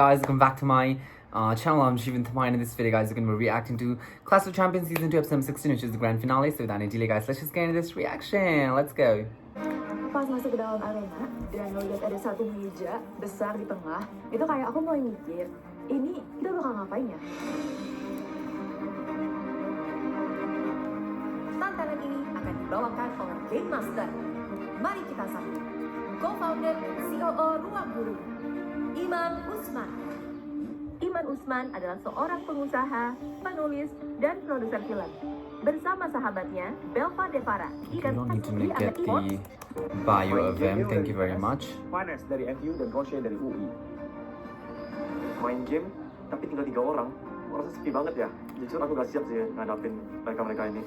Guys, welcome back to my channel. I'm Jeevan Thamai, and in this video, guys, we're going to be reacting to Clash of Champions Season 2, Episode 16, which is the grand finale. So without any delay, guys, let's just get into this reaction. Let's go. Pas masuk ke dalam arena dan ngeliat ada satu meja besar di tengah, itu kayak aku mulai mikir, ini kita bakal ngapain ya? Tantangan ini akan dibawakan oleh Game Master. Mari kita sambut co-founder dan COO Ruang Guru, Iman Usman. Iman Usman adalah seorang pengusaha, penulis, dan produser film. Bersama sahabatnya, Belva Devara. You don't need to get the bio of them. Thank you very much. Vanes dari NTU dan Roche dari UI. Main game, tapi tinggal 3 orang. Rasanya sepi banget ya. Jujur aku gak siap sih ngadapin mereka-mereka ini.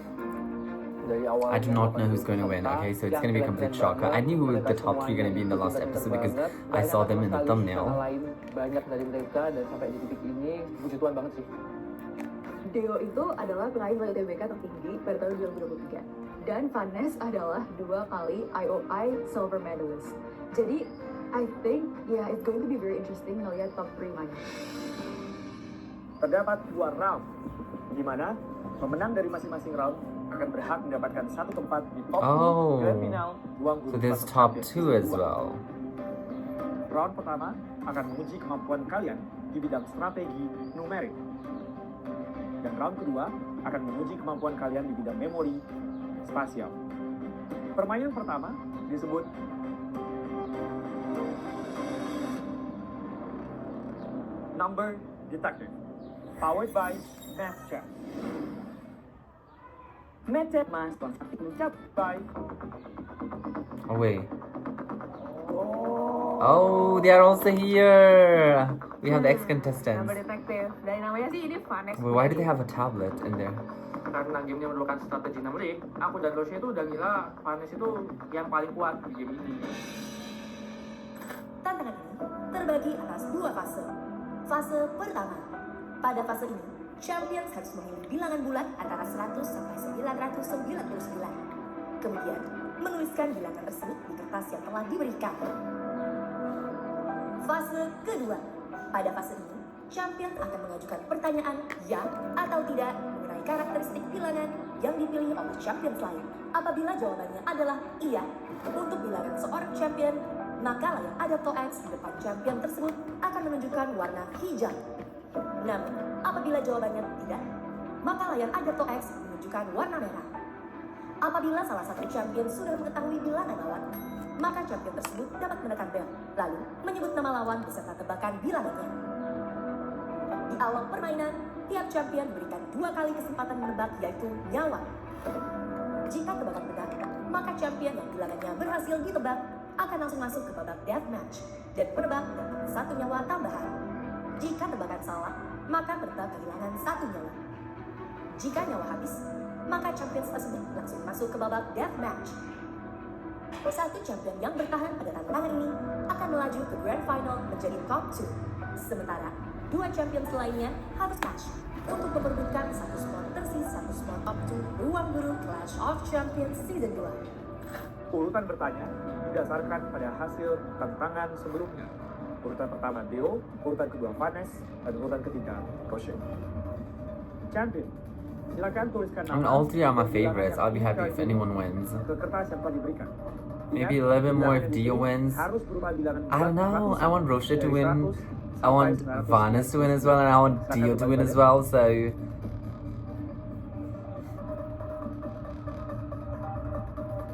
I do not know who's going to win, okay? So it's going to be a complete shocker. I knew who the top 3 going to be in the last episode because I saw them in the thumbnail. Banyak dari mereka dan sampai di titik ini puji Tuhan banget sih. Deo itu adalah peraih WTBK tertinggi pada tahun 2023 dan Vanes adalah 2 kali IOI silver medalist. Jadi I think it's going to be very interesting ngeliat top 3 main. Terdapat 2 round, di mana pemenang dari masing-masing round akan berhak mendapatkan satu tempat di top 2 grand final Ruang Guru. So there's top 2 as well. Round pertama akan menguji kemampuan kalian di bidang strategi numerik. Dan round kedua akan menguji kemampuan kalian di bidang memori spasial. Permainan pertama disebut Number Detective, powered by Math Chat. Math Chat mas mencapai. Oh wait. Oh, they are also here. We have the ex-contestants. Number Detective. Dari namanya sih ini Vanes. Wait, why do they have a tablet in there? Karena gamenya memerlukan strategi numerik, aku dan Roche itu udah ngira Vanes itu yang paling kuat di game ini. Tantangan ini terbagi atas 2 fase. Fase pertama. Pada fase ini, champions harus memilih bilangan bulat antara 100 sampai 999. Kemudian, menuliskan bilangan tersebut di kertas yang telah diberikan. Fase kedua. Pada fase ini, champion akan mengajukan pertanyaan ya atau tidak mengenai karakteristik bilangan yang dipilih oleh champion lain. Apabila jawabannya adalah iya, untuk bilangan seorang champion, maka layar Adapto X di depan champion tersebut akan menunjukkan warna hijau. Namun, apabila jawabannya tidak, maka layar Adapto X menunjukkan warna merah. Apabila salah satu champion sudah mengetahui bilangan lawan, maka champion tersebut dapat menekan bel, lalu menyebut nama lawan beserta tebakan bilangannya. Di awal permainan, tiap champion diberikan 2 kali kesempatan menebak, yaitu nyawa. Jika tebakan benar, maka champion yang bilangannya berhasil ditebak akan langsung masuk ke babak deathmatch dan penebak dapat 1 nyawa tambahan. Jika tebakan salah, maka penebak kehilangan 1 nyawa. Jika nyawa habis, maka champion tersebut langsung masuk ke babak deathmatch. Satu champion yang bertahan pada tantangan ini akan melaju ke grand final menjadi top 2. Sementara 2 champion lainnya harus match untuk memperebutkan satu spot tersisa, satu spot top 2 Ruang Guru Clash of Champions Season 2. Urutan bertanya didasarkan pada hasil tantangan sebelumnya. Urutan pertama Deo, urutan kedua Vanes, dan urutan ketiga Roche. Champion, silakan tuliskan I mean, all 3 are my favorites. I'll be happy if anyone wins. ke kertas yang telah diberikan. Maybe a little bit more if Dio wins. Harus berupa bilangan I don't know. I want Roche to dari win. 100 I want sampai 900. Vanes to win as well, and I want Dio to win as well. So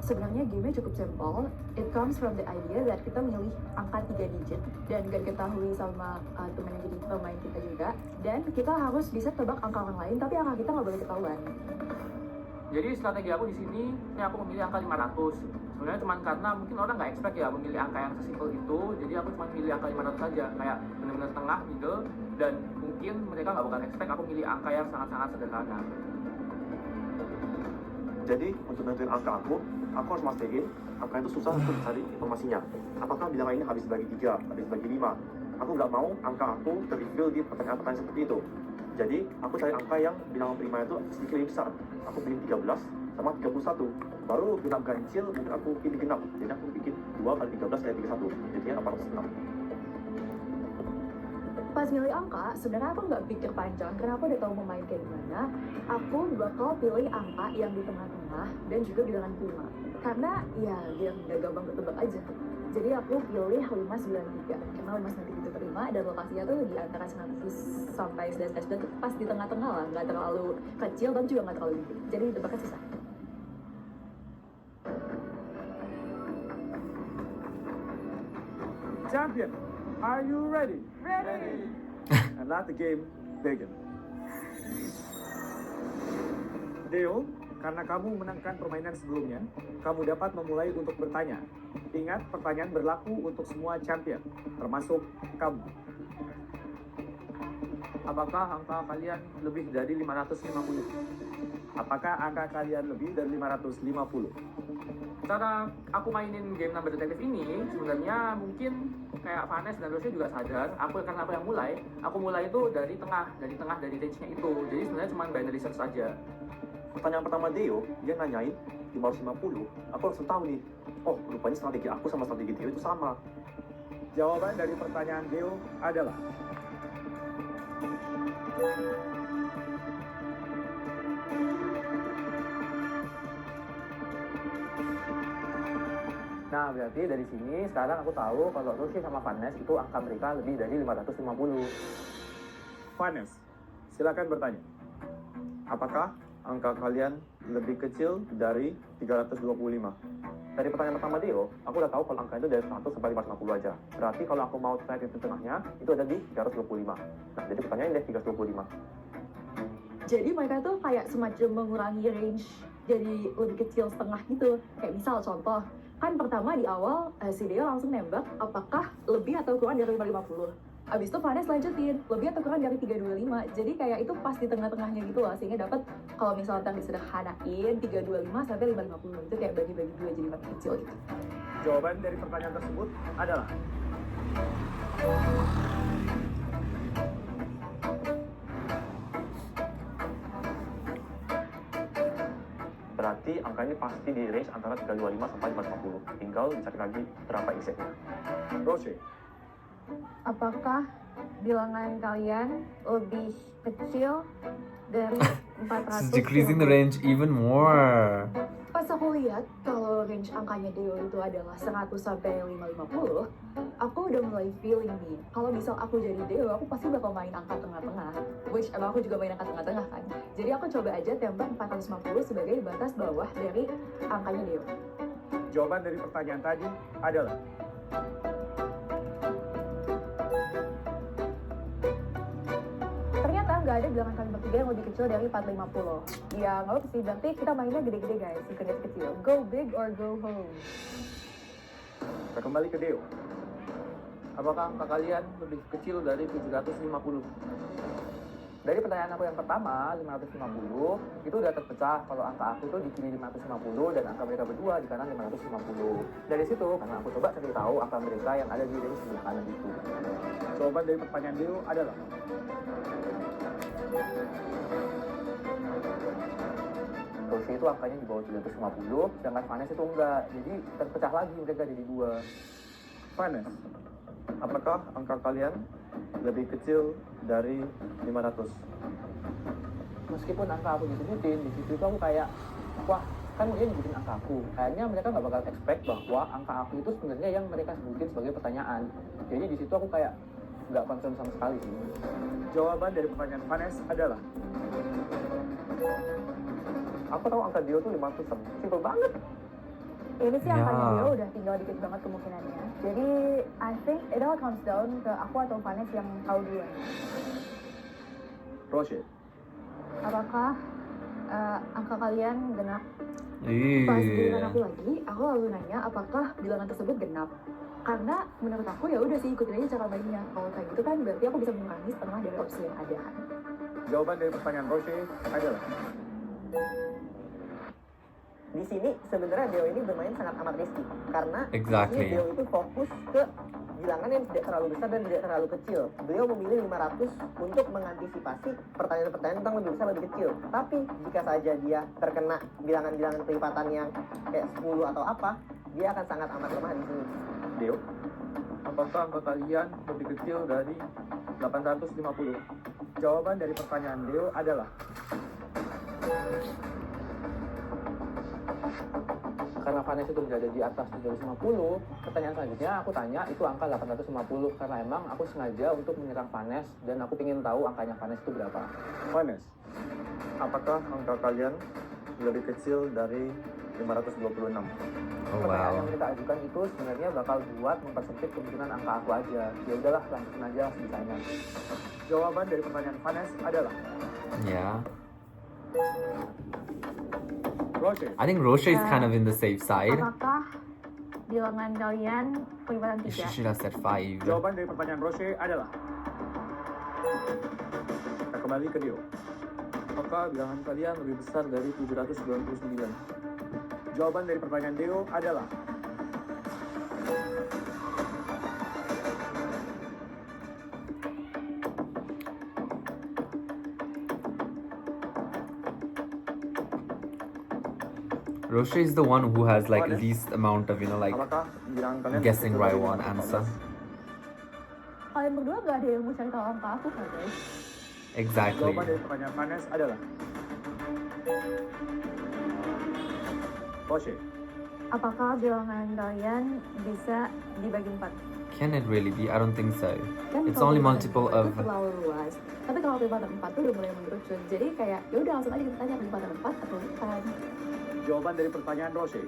Sebenarnya game-nya cukup simple. It comes from the idea that kita milih angka 3 digit dan gak diketahui sama teman yang jadi pemain kita juga. Dan kita harus bisa tebak angka orang lain, tapi angka kita nggak boleh ketahuan. Jadi strategi aku di sini, aku memilih angka 500. Sebenarnya cuma karena mungkin orang nggak expect ya memilih angka yang sesimpel itu. Jadi aku cuma milih angka 500 saja, kayak benar-benar tengah, middle, dan mungkin mereka nggak bakal expect aku milih angka yang sangat-sangat sederhana. Jadi untuk nentuin angka aku harus mastiin angka itu susah untuk cari informasinya. Apakah bilangan ini habis bagi 3, habis bagi 5? Aku nggak mau angka aku ter-reveal di pertanyaan-pertanyaan seperti itu. Jadi aku cari angka yang bilangan prima itu sedikit lebih besar. Aku pilih 13 sama 31. Baru genap ganjil mungkin aku pilih genap. Jadi aku bikin 2 kali 13 kali 31. Jadinya 806. Pas milih angka, sebenarnya aku nggak pikir panjang karena aku udah tahu mau main kayak gimana. Aku bakal pilih angka yang di tengah-tengah dan juga bilangan prima. Karena ya biar nggak gampang ketebak aja. Jadi aku pilih 593 karena 593 prima dan lokasinya tuh di antara 100 sampai 11 tuh pas di tengah-tengah lah, nggak terlalu kecil dan juga nggak terlalu gede. Jadi tebaknya susah. Champion, are you ready? Ready. And let the game begin. Deo, karena kamu menangkan permainan sebelumnya, kamu dapat memulai untuk bertanya. Ingat, pertanyaan berlaku untuk semua champion, termasuk kamu. Apakah angka kalian lebih dari 550? Apakah angka kalian lebih dari 550? Cara aku mainin game number detektif ini sebenarnya mungkin kayak Vanes dan Rossi juga sadar karena aku yang mulai, aku mulai itu dari tengah dari range-nya itu. Jadi sebenarnya cuma binary search saja. Pertanyaan pertama Deo, dia nanyain 550. Aku langsung tahu nih, oh rupanya strategi aku sama strategi Deo itu sama. Jawaban dari pertanyaan Deo adalah Nah, berarti dari sini sekarang aku tahu kalau Rossi sama Vanes itu angka mereka lebih dari 550. Vanes, silakan bertanya. Apakah angka kalian lebih kecil dari 325? Dari pertanyaan pertama Deo, aku udah tahu kalau angka itu dari 100 sampai 550 aja. Berarti kalau aku mau try itu tengahnya, itu ada di 325. Nah, jadi pertanyaan deh 325. Jadi mereka tuh kayak semacam mengurangi range jadi lebih kecil setengah gitu. Kayak misal contoh, kan pertama di awal si Deo langsung nembak apakah lebih atau kurang dari 550. Abis itu Vanes lanjutin, lebih atau kurang dari 325. Jadi kayak itu pas di tengah-tengahnya gitu loh, sehingga dapat kalau misalnya disederhanain 325 sampai 550. Itu kayak bagi-bagi dua jadi makin kecil gitu. Jawaban dari pertanyaan tersebut adalah berarti angkanya pasti di range antara 325 sampai 450. Tinggal dicari lagi berapa exactnya. Roche, Apakah bilangan kalian lebih kecil dari 400? It's decreasing the range even more. Pas aku lihat kalau range angkanya Deo itu adalah 100 sampai 550, aku udah mulai feeling nih, kalau misal aku jadi Deo, aku pasti bakal main angka tengah-tengah. Which emang aku juga main angka tengah-tengah kan. Jadi aku coba aja tembak 450 sebagai batas bawah dari angkanya Deo. jawaban dari pertanyaan tadi adalah Ternyata nggak ada bilangan kali bertiga yang lebih kecil dari 450. Ya nggak apa sih, berarti kita mainnya gede-gede guys, bukan kecil. Go big or go home. kita kembali ke Deo. Apakah angka kalian lebih kecil dari 750? Dari pertanyaan aku yang pertama, 550, itu udah terpecah kalau angka aku tuh di kiri 550 dan angka mereka berdua di kanan 550. Dari situ, karena aku coba cari tahu angka mereka yang ada di range sebelah kanan itu. Jawaban dari pertanyaan Deo adalah Rossi itu angkanya di bawah 750, sedangkan Vanes itu enggak. Jadi terpecah lagi mereka jadi dua. Vanes, apakah angka kalian lebih kecil dari 500? Meskipun angka aku disebutin, di situ itu aku kayak, wah kan dia nyebutin angka aku. Kayaknya mereka nggak bakal expect bahwa angka aku itu sebenarnya yang mereka sebutin sebagai pertanyaan. Jadi di situ aku kayak nggak concern sama sekali sih. Jawaban dari pertanyaan Vanes adalah aku tahu angka Deo tuh 500. Simple banget. Ini sih angkanya Ya. Deo udah tinggal dikit banget kemungkinannya. Jadi I think it all comes down ke aku atau Vanes yang tahu duluan. Roche, Apakah angka kalian genap? Pas giliran aku lagi, aku lalu nanya apakah bilangan tersebut genap. Karena menurut aku ya udah sih ikutin aja cara mainnya. Kalau kayak gitu kan berarti aku bisa mengurangi setengah dari opsi yang ada. jawaban dari pertanyaan Roche adalah Di sini sebenarnya Deo ini bermain sangat amat risky karena Exactly. di sini Deo itu fokus ke bilangan yang tidak terlalu besar dan tidak terlalu kecil. Beliau memilih 500 untuk mengantisipasi pertanyaan-pertanyaan tentang lebih besar lebih kecil. Tapi jika saja dia terkena bilangan-bilangan kelipatan yang kayak 10 atau apa, dia akan sangat amat lemah di sini. Deo. Apakah angka kalian lebih kecil dari 850. Jawaban dari pertanyaan Deo adalah Karena Vanessa itu berada di atas 750, pertanyaan selanjutnya aku tanya itu angka 850 karena emang aku sengaja untuk menyerang Vanessa dan aku ingin tahu angkanya Vanessa itu berapa. Vanessa. Apakah angka kalian lebih kecil dari 526? Oh Pertanyaan wow. yang kita ajukan itu sebenarnya bakal buat mempersempit kemungkinan angka aku aja. Ya udahlah, lanjutin aja sebisanya. Jawaban dari pertanyaan Vanessa adalah Yeah. Roche. I think Roche is kind of in the safe side. Apakah bilangan kalian kelipatan She 3? should have said 5. Jawaban dari pertanyaan Roche adalah kita kembali ke Dio. Apakah bilangan kalian lebih besar dari 799? Jawaban dari pertanyaan Dio adalah Roche is the one who has like least amount of, like apakah bilangan kalian guessing lebih right kecil one dari answer. 514? Kalian berdua gak ada yang mau cari tahu angka aku kan guys? Exactly. Jawaban dari pertanyaan Vanessa adalah Roche. Apakah bilangan kalian bisa dibagi 4? Can it really be? I don't think so. Kan It's kalau only kelipatan multiple dua itu of. terlalu luas. Tapi kalau kelipatan 4 tuh udah mulai mengerucut. Jadi kayak ya udah langsung aja kita tanya kelipatan 4 atau bukan. Jawaban dari pertanyaan Roche.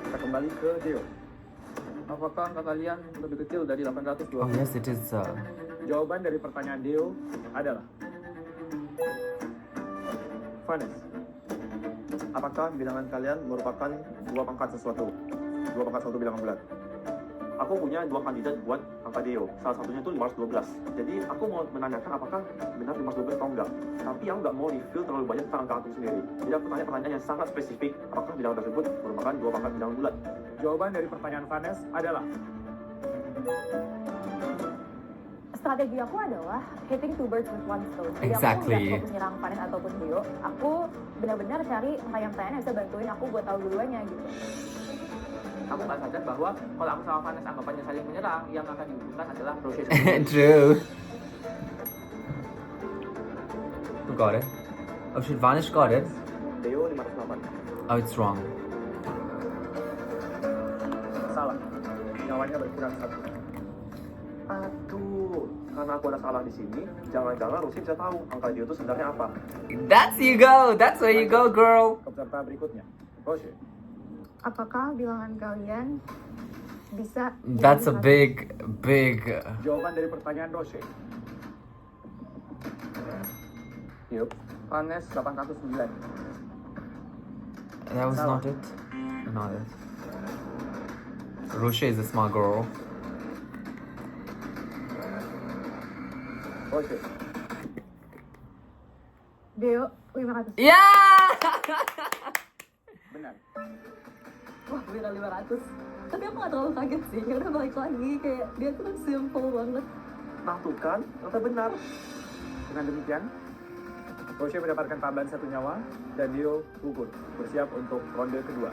Kita kembali ke Dio. Apakah angka kalian lebih kecil dari 820? Oh yes, it is. Jawaban dari pertanyaan Dio adalah Vanessa. Apakah bilangan kalian merupakan dua pangkat sesuatu? Dua pangkat suatu bilangan bulat. Aku punya dua kandidat buat angka Dio. Salah satunya itu 512. Jadi aku mau menanyakan apakah benar 512 atau enggak. Tapi aku nggak mau reveal terlalu banyak tentang angka aku sendiri. Jadi aku tanya pertanyaan yang sangat spesifik. Apakah bilangan tersebut merupakan dua pangkat bilangan bulat? Jawaban dari pertanyaan Vanessa adalah Strategi aku adalah hitting two birds with one stone. Jadi Exactly. aku nggak fokus nyerang Vanessa ataupun Dio. Aku benar-benar cari pertanyaan yang bisa bantuin aku buat tahu duluannya gitu. Aku nggak sadar bahwa kalau aku sama Vanessa anggapannya saling menyerang, yang akan diuntungkan adalah Roche. True. Who got it? Oh shit, Vanish got it. Dio 508. Oh, it's wrong. Salah. Nyawanya berkurang satu. Aduh, karena aku ada salah di sini, jangan-jangan Rosie bisa tahu angka Dio itu sebenarnya apa. That's you go. That's where you go, girl. Ke peserta berikutnya, Rosie. Apakah bilangan kalian bisa That's a dibagi big. Jawaban dari pertanyaan Rosie. Yup. Vanessa 809. That was Salah. not it. Not it. Roche is a smart girl. Rosie. Dio 500. Yeah. Benar. Wah, beneran 500. Tapi aku gak terlalu kaget sih, karena balik lagi kayak dia tuh kan simple banget. Nah tuh kan, ternyata benar. Dengan demikian, Rosie mendapatkan tambahan satu nyawa dan Dio gugur, bersiap untuk ronde kedua.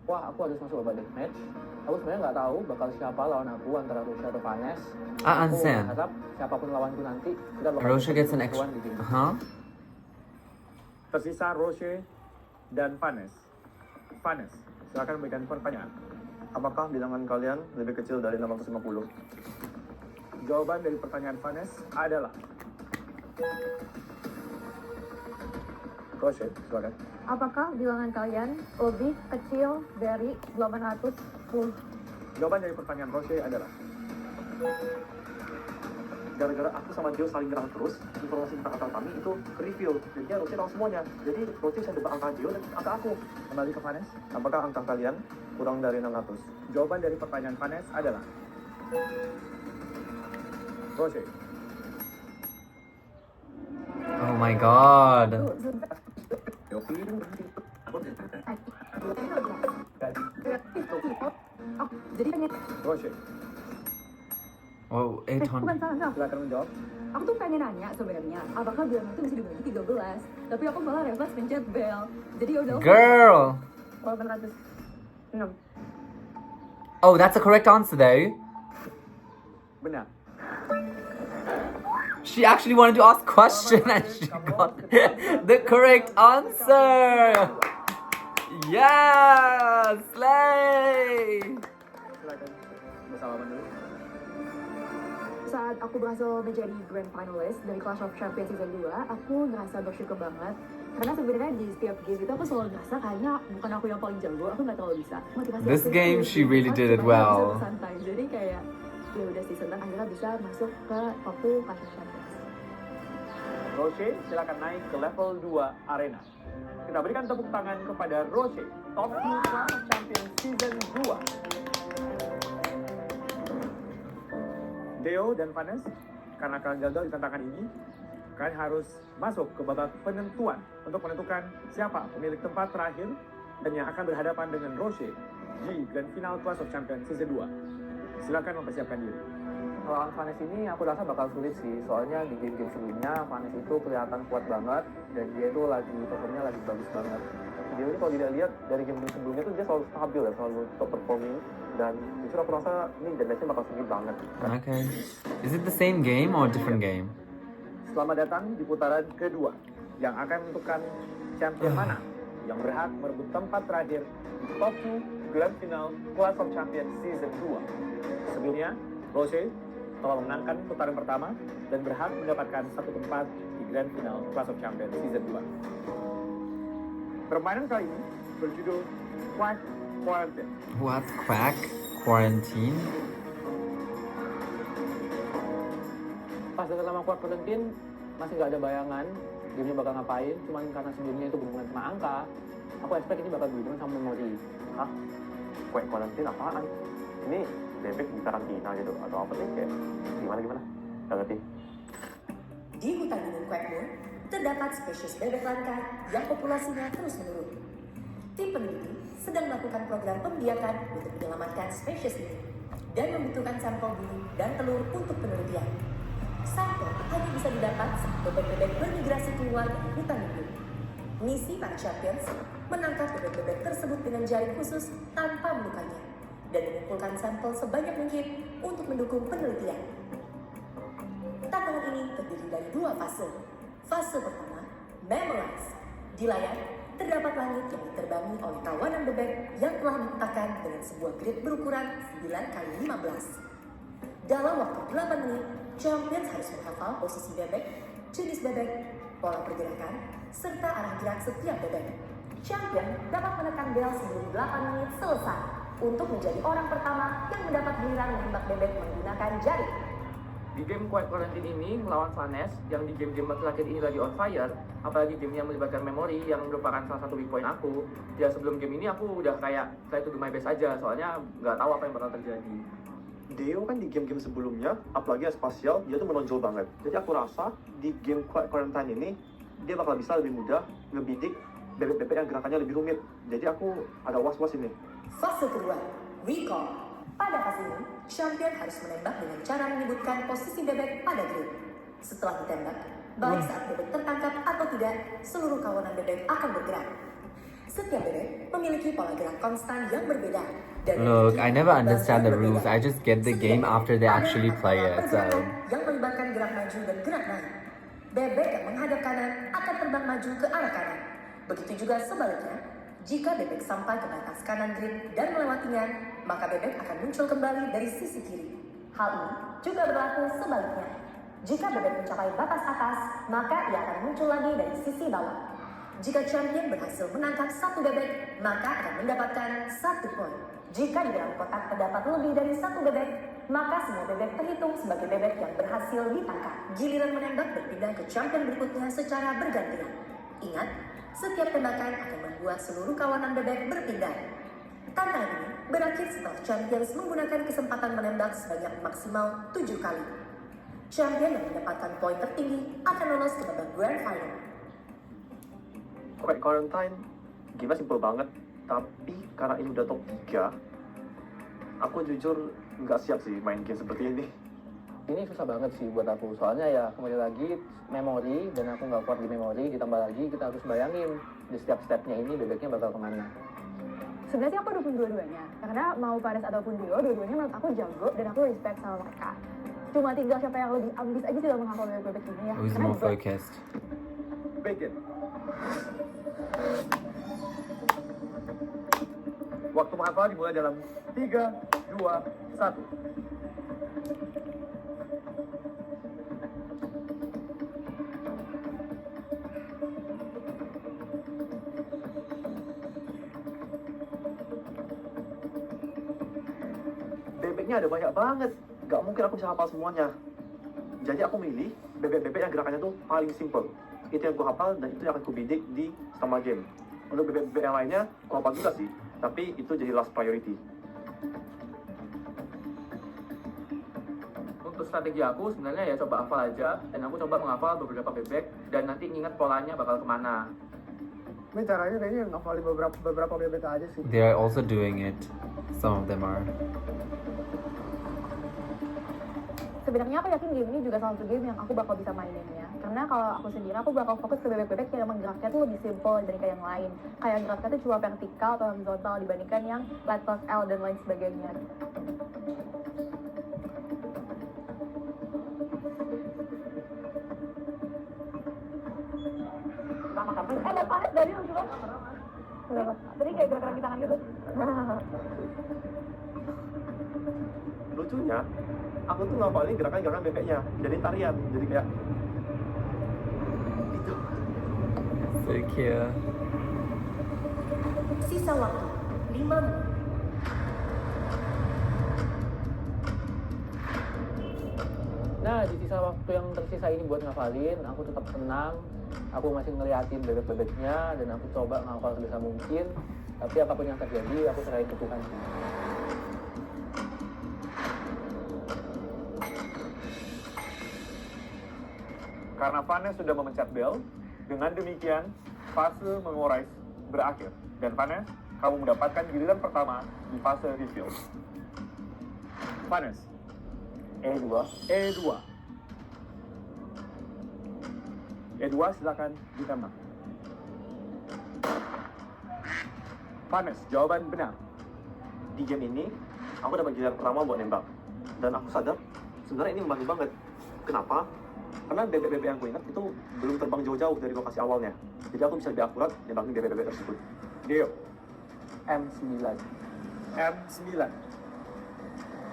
Wah, aku harus masuk babak deathmatch. Aku sebenarnya nggak tahu bakal siapa lawan aku antara Roche atau Vanessa. I Aku understand. harap siapapun lawanku nanti kita bakal Roche gets an keseruan extra. di game. Huh? Tersisa Rosie dan Vanessa. Vanessa, silakan memberikan pertanyaan. Apakah bilangan kalian lebih kecil dari 650? Jawaban dari pertanyaan Vanessa adalah Rosie, silakan. Apakah bilangan kalian lebih kecil dari 810? Jawaban dari pertanyaan Rosie adalah gara-gara aku sama Dio saling nyerang terus, informasi tentang angka kami itu ke-reveal. Jadinya Rosie tahu semuanya. Jadi Rosie bisa tebak angka Dio dan angka aku. Kembali ke Vanessa. Apakah angka kalian kurang dari 600? Jawaban dari pertanyaan Vanessa adalah Rosie. Oh my god. Yopi. Jadi kan Rosie, Oh, bukan 800. salah. silakan menjawab. Aku tuh pengen nanya sebenarnya, apakah bilangan itu bisa dibagi 13? Tapi aku malah refleks pencet bell. Jadi udah Girl. 806. Oh, that's a correct answer though. Benar. She actually wanted to ask question and she got the correct answer. Yeah, slay. Silakan bersama dulu. Saat aku berhasil menjadi grand finalist dari Clash of Champions Season 2, aku ngerasa bersyukur banget. Karena sebenarnya di setiap game itu aku selalu ngerasa kayaknya bukan aku yang paling jago, aku nggak terlalu bisa. Motivasi This aku game, itu she really did it supaya aku well. bisa bersantai. Jadi kayak ya udah sih, senang akhirnya bisa masuk ke top 2 Clash of Champions. Roche, silakan naik ke level 2 arena. Kita berikan tepuk tangan kepada Roche, top 2 Clash of Champions Season 2. Deo dan Vanessa, karena kalian gagal di tantangan ini, kalian harus masuk ke babak penentuan untuk menentukan siapa pemilik tempat terakhir dan yang akan berhadapan dengan Roche di Grand Final Clash of Champions Season 2. Silakan mempersiapkan diri. Lawan Vanessa ini aku rasa bakal sulit sih, soalnya di game-game sebelumnya Vanessa itu kelihatan kuat banget dan dia itu lagi performnya lagi bagus banget. Dia ini kalau dilihat dari game sebelumnya tuh dia selalu stabil ya, selalu top performing, dan justru aku rasa ini deadline-nya bakal sulit banget. Okay. Is it the same game or different game? Selamat datang di putaran kedua yang akan menentukan champion mana yang berhak merebut tempat terakhir di top 2 Grand Final Clash of Champions Season 2. Sebelumnya, Roche telah memenangkan putaran pertama dan berhak mendapatkan satu tempat di Grand Final Clash of Champions Season 2. Permainan kali ini berjudul Quack Quarantine. What? Quack? Quarantine? Pas dekat sama Quack Quarantine, masih nggak ada bayangan gamenya bakal ngapain, cuman karena sebelumnya itu berhubungan sama angka, aku expect ini bakal berhubungan sama memori. Hah? Kue quarantine apaan? Ini bebek di karantina gitu atau apa sih, kayak gimana? Gak ngerti. Di hutan gunung Quack Moon, terdapat spesies bebek langka yang populasinya terus menurun. Tim peneliti sedang melakukan program pembiakan untuk menyelamatkan spesies ini dan membutuhkan sampel bulu dan telur untuk penelitian. Sampel hanya bisa didapat saat bebek-bebek bermigrasi keluar dari hutan itu. Misi para champions menangkap bebek-bebek tersebut dengan jaring khusus tanpa melukanya dan mengumpulkan sampel sebanyak mungkin untuk mendukung penelitian. Tantangan ini terdiri dari 2 fase. Fase pertama, memorize. Di layar, terdapat langit yang diterbangi oleh kawanan bebek yang telah diletakkan dengan sebuah grid berukuran 9x15. Dalam waktu 8 menit, champions harus menghafal posisi bebek, jenis bebek, pola pergerakan, serta arah gerak setiap bebek. Champion dapat menekan bel sebelum 8 menit selesai untuk menjadi orang pertama yang mendapat giliran menembak bebek menggunakan jaring. Di game Quiet Quarantine ini melawan Vanessa yang di game-game terakhir ini lagi on fire, apalagi game yang melibatkan memori yang merupakan salah satu weak point aku. Ya sebelum game ini aku udah kayak try to do my best aja, soalnya nggak tahu apa yang bakal terjadi. Deo kan di game-game sebelumnya, apalagi yang spasial, dia tuh menonjol banget. Jadi aku rasa di game Quiet Quarantine ini, dia bakal bisa lebih mudah ngebidik bebek-bebek yang gerakannya lebih rumit. Jadi aku agak was-was ini. Fase kedua, recall. Pada fase ini, champion harus menembak dengan cara menyebutkan posisi bebek pada grid. Setelah ditembak, baik saat bebek tertangkap atau tidak, seluruh kawanan bebek akan bergerak. Setiap bebek memiliki pola gerak konstan yang berbeda. Dan Look, memiliki I never bebek understand yang the rules. berbeda. I just get the Setiap game bebek after they ada actually play pola it. So, pergerakan yang melibatkan gerak maju dan gerak naik. Bebek yang menghadap kanan akan terbang maju ke arah kanan. Begitu juga sebaliknya, jika bebek sampai ke batas kanan grid dan melewatinya, maka bebek akan muncul kembali dari sisi kiri. Hal ini juga berlaku sebaliknya. Jika bebek mencapai batas atas, maka ia akan muncul lagi dari sisi bawah. Jika champion berhasil menangkap satu bebek, maka akan mendapatkan 1 poin. Jika di dalam kotak terdapat lebih dari 1 bebek, maka semua bebek terhitung sebagai bebek yang berhasil ditangkap. Giliran menembak berpindah ke champion berikutnya secara bergantian. Ingat, setiap tembakan akan membuat seluruh kawanan bebek berpindah. Tantangan ini berakhir setelah champions menggunakan kesempatan menembak sebanyak maksimal 7 kali. Champion yang mendapatkan poin tertinggi akan lolos ke babak grand final. Quiet Quarantine, game simple banget. Tapi karena ini udah top 3, aku jujur nggak siap sih main game seperti ini. Ini susah banget sih buat aku, soalnya ya kembali lagi memori dan aku nggak kuat di memori, ditambah lagi kita harus bayangin di setiap stepnya ini bebeknya bakal kemana. Sebenarnya sih aku dukung dua-duanya, karena mau Paris ataupun Dio, dua-duanya menurut aku jago dan aku respect sama mereka. Cuma tinggal siapa yang lebih ambis aja sih dalam menghafal bebek ini ya. Who's Karena more juga focused? Begin. Waktu menghafal dimulai dalam 3, 2, 1. Bebeknya ada banyak banget. Gak mungkin aku bisa hafal semuanya. Jadi aku milih bebek-bebek yang gerakannya tuh paling simple. Itu yang aku hafal dan itu yang akan kubidik di selama game. Untuk bebek-bebek yang lainnya, aku hafal juga sih. Tapi itu jadi last priority. Untuk strategi aku sebenarnya ya coba hafal aja, dan aku coba menghafal beberapa bebek dan nanti ingat polanya bakal kemana. Ini caranya kayaknya ngafalin beberapa bebek aja sih. They are also doing it. Some of them are. sebenarnya aku yakin game ini juga salah satu game yang aku bakal bisa mainin ya. Karena kalau aku sendiri, aku bakal fokus ke bebek-bebek yang emang geraknya tuh lebih simple dibandingkan yang lain. Kayak geraknya tuh cuma vertikal atau horizontal dibandingkan yang left plus L dan lain sebagainya. Ada panas dari lu juga. Tadi kayak gerak-gerak di tangan gitu. Lucunya, aku tuh ngapalin gerakan-gerakan bebeknya, jadi tarian, jadi kayak gitu. So cute. Sisa waktu 5 menit. Nah, di sisa waktu yang tersisa ini buat ngafalin, aku tetap tenang. Aku masih ngeliatin bebek-bebeknya dan aku coba ngafal sebisa mungkin. Tapi apapun yang terjadi, aku serahin ke Tuhan. Karena Vanes sudah memencet bel, dengan demikian fase mengurai berakhir. Dan Vanes, kamu mendapatkan giliran pertama di fase reveal. Vanes, E2. E2. E2 silakan ditembak. Vanes, jawaban benar. Di game ini, aku dapat giliran pertama buat nembak. Dan aku sadar, sebenarnya ini membantu banget. Kenapa? Karena bebek-bebek yang aku ingat itu belum terbang jauh-jauh dari lokasi awalnya. Jadi aku bisa lebih akurat nembakin bebek-bebek tersebut. Dio, M9. M9.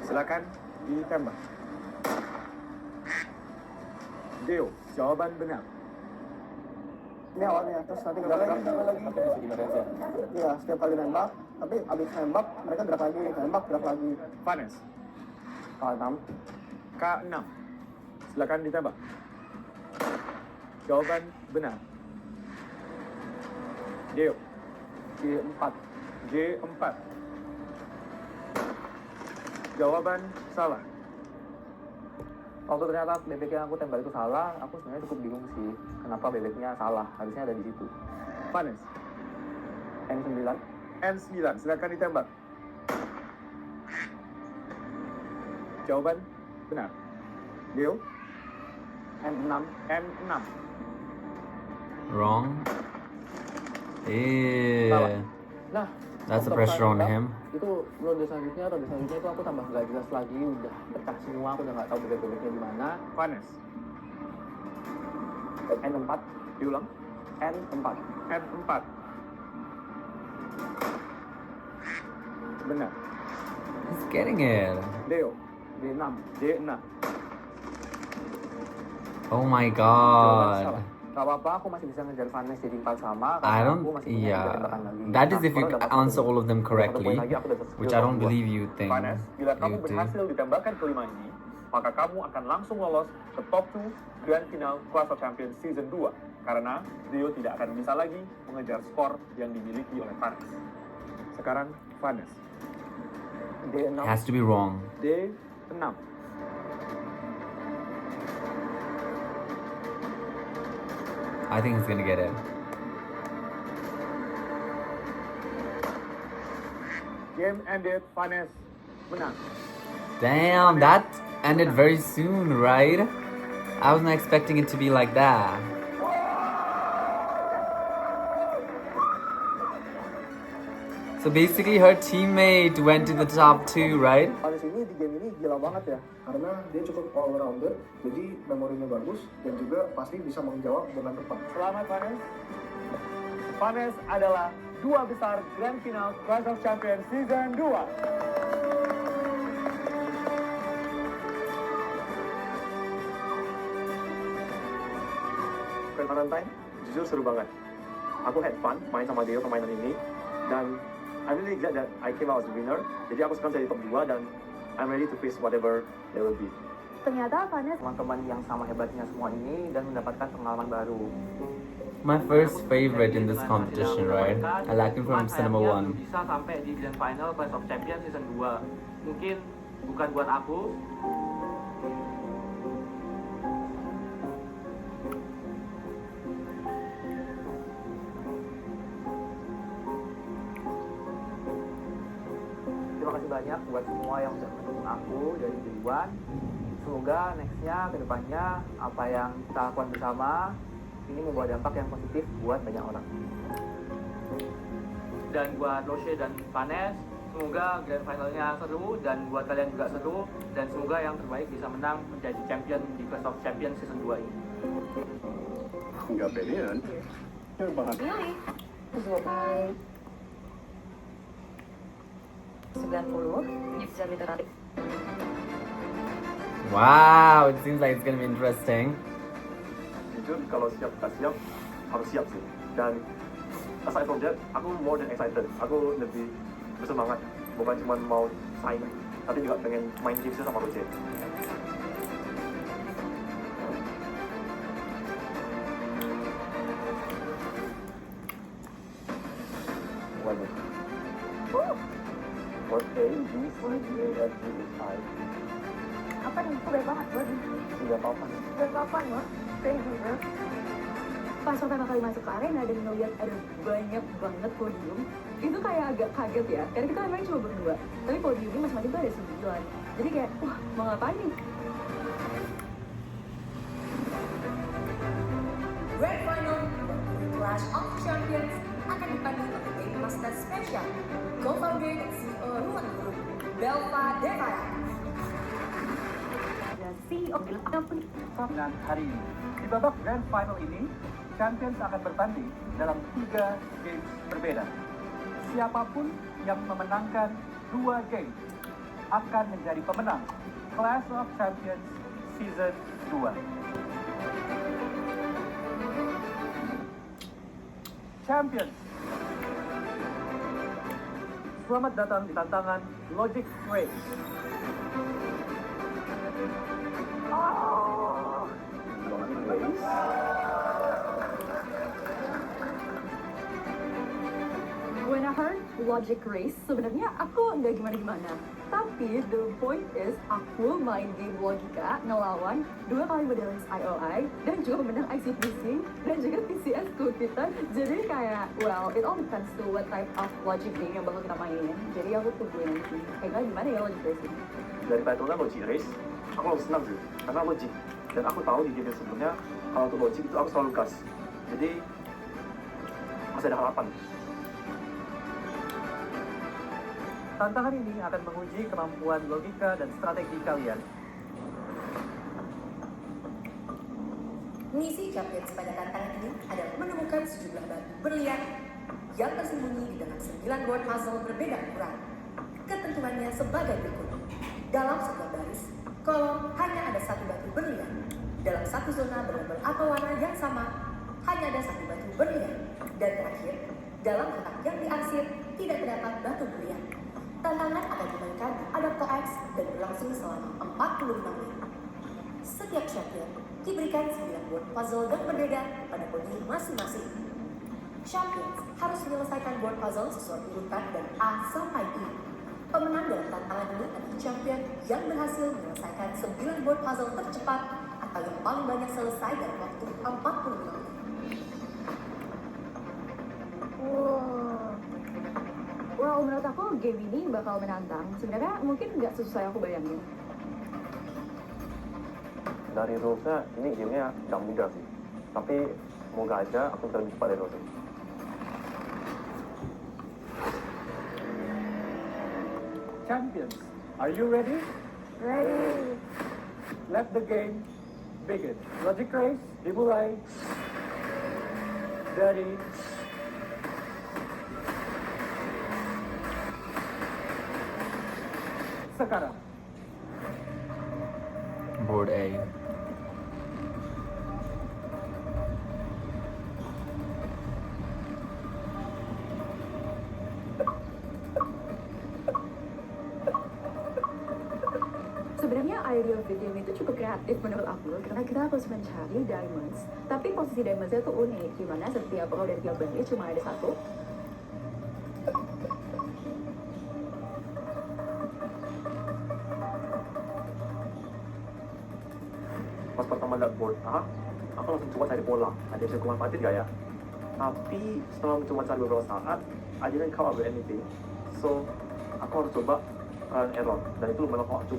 Silakan ditembak. Dio, jawaban benar. Ini awalnya, terus nanti gerak lagi. Iya, setiap kali nembak, tapi abis nembak mereka gerak lagi. Vanes, K6. K6. Silakan ditembak. Jawaban benar. Dio, G4. G4. Jawaban salah. Waktu ternyata bebek yang aku tembak itu salah, aku sebenarnya cukup bingung sih. Kenapa bebeknya salah? Harusnya ada di situ. Vanes, M9. N9. Silakan ditembak. Jawaban benar. Dio, M6. N6. Wrong. Salah. Eh. Nah, That's the waktu pressure on aku him. itu ronde selanjutnya itu aku tambah nggak jelas lagi, udah pecah semua, aku udah nggak tahu bebek-bebeknya di mana. Vanes, N4. diulang. N4. N4. Benar. He's getting it. Dio, D6. D6. Oh my Jawaban salah. god. Gak apa-apa, aku masih bisa ngejar Vanes jadi 4 sama. I karena don't. aku masih punya 3 Yeah. tembakan lagi. That is Nah, if you sekarang dapat answer satu all of them satu correctly, poin lagi, aku dapat which I skill don't dua. believe you think Vanes, bila kamu you do. berhasil ditembakkan kelima ini, maka kamu akan langsung lolos ke top 2 Grand Final Clash of Champions Season 2. Karena Dio tidak akan bisa lagi mengejar skor yang dimiliki oleh Vanes. Sekarang Vanes, D6. Has to be wrong. D6. I think he's gonna get it. Game ended, Vanes menang. Damn, that ended very soon, right? I was not expecting it to be like that. So So basically her teammate went to the top 2, right? Vanes ini di game ini gila banget ya. Karena dia cukup all rounder, jadi memorinya bagus dan juga pasti bisa menjawab dengan tepat. Selamat Vanes. Vanes adalah 2 besar Grand Final Clash of Champions Season 2. Grand Valentine jujur seru banget. Aku had fun main sama dia permainan ini dan I'm really glad that I came out as a winner. Jadi aku sekarang jadi top 2 dan I'm ready to face whatever there will be. Ternyata Vanes Teman-teman yang sama hebatnya semua ini dan mendapatkan pengalaman baru. My first favorite in this competition, right? I like him from Cinema Sayangnya 1. belum bisa sampai di Grand Final Clash of Champions Season 2. Mungkin bukan buat aku. Terima kasih banyak buat semua yang sudah mendukung aku dari duluan. Semoga nextnya, kedepannya, apa yang kita lakukan bersama ini membawa dampak yang positif buat banyak orang. Dan buat Roche dan Vanes, semoga Grand Finalnya seru dan buat kalian juga seru. Dan semoga yang terbaik bisa menang menjadi champion di Clash of Champions Season 2 ini. Enggak pedean. Pilih 90 bisa literasi. Wow, it seems like it's gonna be interesting. Jujur kalau siap tak siap harus siap sih. Dan aside from that, aku more than excited. Aku lebih bersemangat. Bukan cuma mau saing, tapi juga pengen main game sama Roche. Waduh. What A, B, C, D, E, F, G, H, I. apa nih? Aku baik banget buat Tidak apa-apa nih. dan kapan loh? Kayak gitu. Pas pertama kali masuk ke arena dan ngeliat ada banyak banget podium, itu kayak agak kaget ya. Karena kita main cuma berdua, tapi podiumnya masing-masing tuh ada 9. Jadi kayak, wah mau ngapain nih? Grand Final Clash of Champions akan dipandu oleh Game Master Special, co-founder dan CEO Ruang Guru, Belva Devara. Dan CEO bilang, ada pun Dan hari ini, di babak Grand Final ini, Champions akan bertanding dalam 3 game berbeda. Siapapun yang memenangkan 2 game akan menjadi pemenang Clash of Champions Season 2. Champions, selamat datang di tantangan Logic Race. when I heard Logic Race, sebenarnya aku nggak gimana-gimana. Tapi the point is, aku main game logika ngelawan 2 kali medalis IOI dan juga pemenang ICPC dan juga TCS kita. Jadi kayak, well, it all depends to what type of logic game yang bakal kita mainin. Jadi aku tungguin nanti. Kayak gimana ya Logic Race ini? Dari title-nya Logic Race, aku langsung senang sih, karena logik. Dan aku tahu di game sebelumnya, kalau untuk logik itu aku selalu gas. Jadi, masih ada harapan. Tantangan ini akan menguji kemampuan logika dan strategi kalian. Misi Champions pada tantangan ini adalah menemukan sejumlah batu berlian yang tersembunyi di dalam 9 board puzzle berbeda ukuran. Ketentuannya sebagai berikut. Dalam setiap baris, kolom hanya ada 1 batu berlian. Dalam satu zona berlabel atau warna yang sama, hanya ada 1 batu berlian. Dan terakhir, dalam kotak yang diarsir, tidak terdapat batu berlian. Tantangan akan dimainkan di Adapto X dan berlangsung selama 45 menit. Setiap champion diberikan 9 board puzzle yang berbeda pada podium masing-masing. Champions harus menyelesaikan board puzzle sesuai urutan dari A sampai I. Pemenang dalam tantangan ini adalah champion yang berhasil menyelesaikan 9 board puzzle tercepat atau yang paling banyak selesai dalam waktu 45 menit. Well, menurut aku game ini bakal menantang. Sebenarnya mungkin nggak sesuai yang aku bayangin. Dari rules-nya, ini gamenya gak mudah sih. Tapi, semoga aja aku bisa lebih cepat dari rules. champions. Are you ready? Ready. Let the game begin. Logic race dimulai dari sekarang. Board A. Sebenarnya idea of the game itu cukup kreatif menurut aku karena kita harus mencari diamonds. Tapi posisi diamondsnya tuh unik, dimana setiap row dan tiap bandit cuma ada satu. Pas pertama lihat board A, aku langsung coba cari pola. Ada yang bisa aku manfaatin gak ya? Tapi setelah mencoba cari beberapa saat, I didn't come up with anything. So, aku harus coba error. Dan itu lumayan waktu.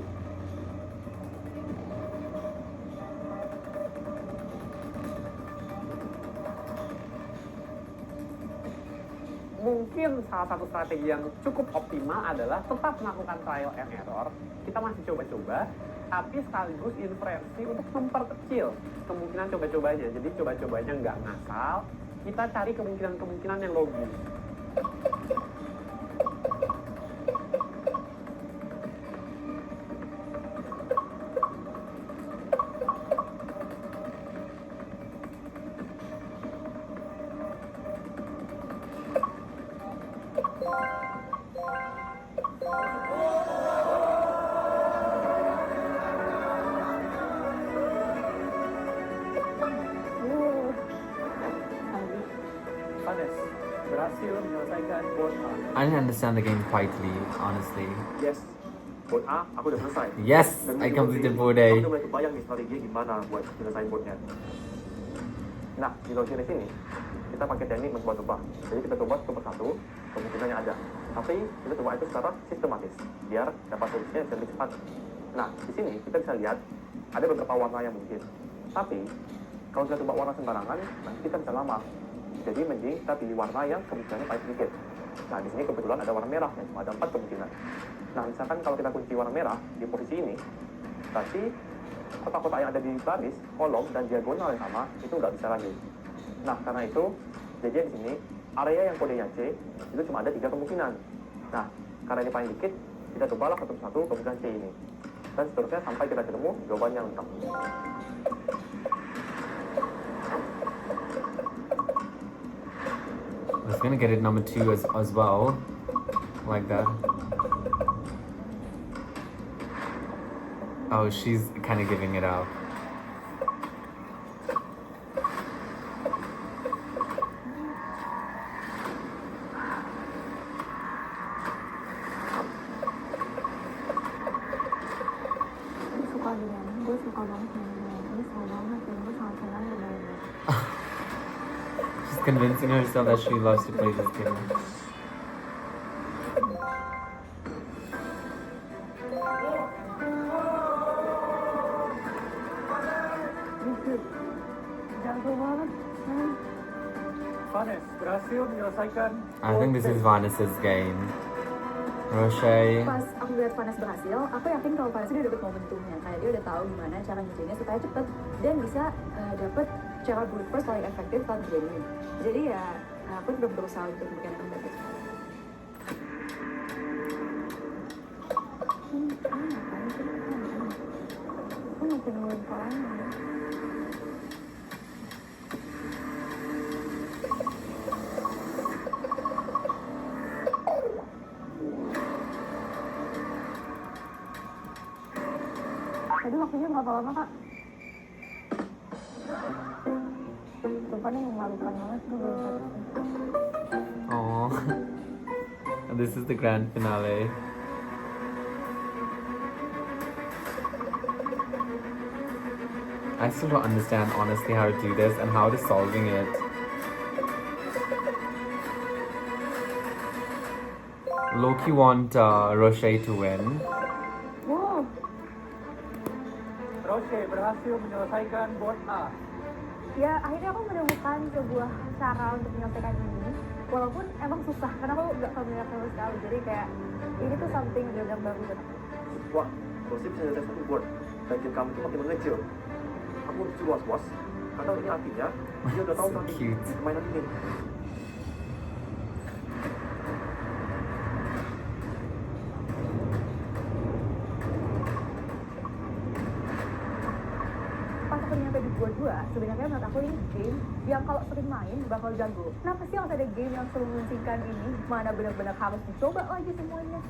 Mungkin salah satu strategi yang cukup optimal adalah tetap melakukan trial and error. Kita masih coba-coba, tapi sekaligus inferensi untuk memperkecil kemungkinan coba-cobanya. Jadi coba-cobanya nggak ngasal, kita cari kemungkinan-kemungkinan yang logis. Vanes berhasil menyelesaikan board A. I didn't understand the game quietly, honestly. Yes, board A aku udah selesai. Yes, Dan I itu completed sih, board Aku A. udah mulai kebayang nih strateginya gimana buat nyelesain boardnya. Nah, di logic race ini, kita pakai teknik mencoba-coba. Jadi kita coba satu persatu kemungkinan yang ada. Tapi kita coba itu secara sistematis, biar dapat solusinya yang lebih cepat. Nah, di sini kita bisa lihat ada beberapa warna yang mungkin. Tapi, kalau kita coba warna sembarangan, nanti kita bisa lama. Jadi mending kita pilih warna yang kemungkinannya paling sedikit. Nah, di sini kebetulan ada warna merah yang cuma ada 4 kemungkinan. Nah, misalkan kalau kita kunci warna merah di posisi ini, berarti kotak-kotak yang ada di baris, kolom, dan diagonal yang sama itu nggak bisa lagi. Nah, karena itu, jadi di sini area yang kodenya C itu cuma ada 3 kemungkinan. Nah, karena ini paling dikit, kita cobalah satu-satu kemungkinan C ini. Dan seterusnya sampai kita ketemu jawaban yang lengkap. I was gonna get it number 2 as well, like that. Oh, she's kind of giving it up. Suka dengan gue suka banget main ini seru banget dan gue sangat senang bermainnya. She's convincing herself that she loves to play this game. Jago banget. Vanes berhasil menyelesaikan I think this is Vanessa's game. Roche. Pas aku lihat Vanes berhasil, aku yakin kalau Vanes dia dapet momentumnya. Kayak dia udah tahu gimana cara nyucinya supaya cepet dan bisa dapet cara brute force paling efektif saat game. Jadi ya aku udah berusaha untuk memberikan yang terbaik. Ngapain sih? Aku masih nungguin polanya. Tadi waktunya berapa lama, Kak? Rupanya memalukan banget, gue belum satu. Oh. This is the grand finale. I still don't understand honestly how to do this and how to solving it. Loki want Roche to win. Wow, Roche berhasil menyelesaikan board A. ya akhirnya aku menemukan sebuah cara untuk menyelesaikan ini. walaupun emang susah karena aku nggak familiar sama sekali, jadi kayak ini tuh something benar-benar baru buat aku. Wah, Rossi bisa nyelesain satu board dan game kamu itu makin mengecil. Aku justru was-was karena ini artinya dia udah tahu So nanti cute. permainan ini. Pas aku nyampe di board 2, sebenarnya menurut aku ini game yang kalau sering main bakal jago. Kenapa sih harus ada game yang selalu mementingkan ini, mana benar-benar harus dicoba lagi semuanya?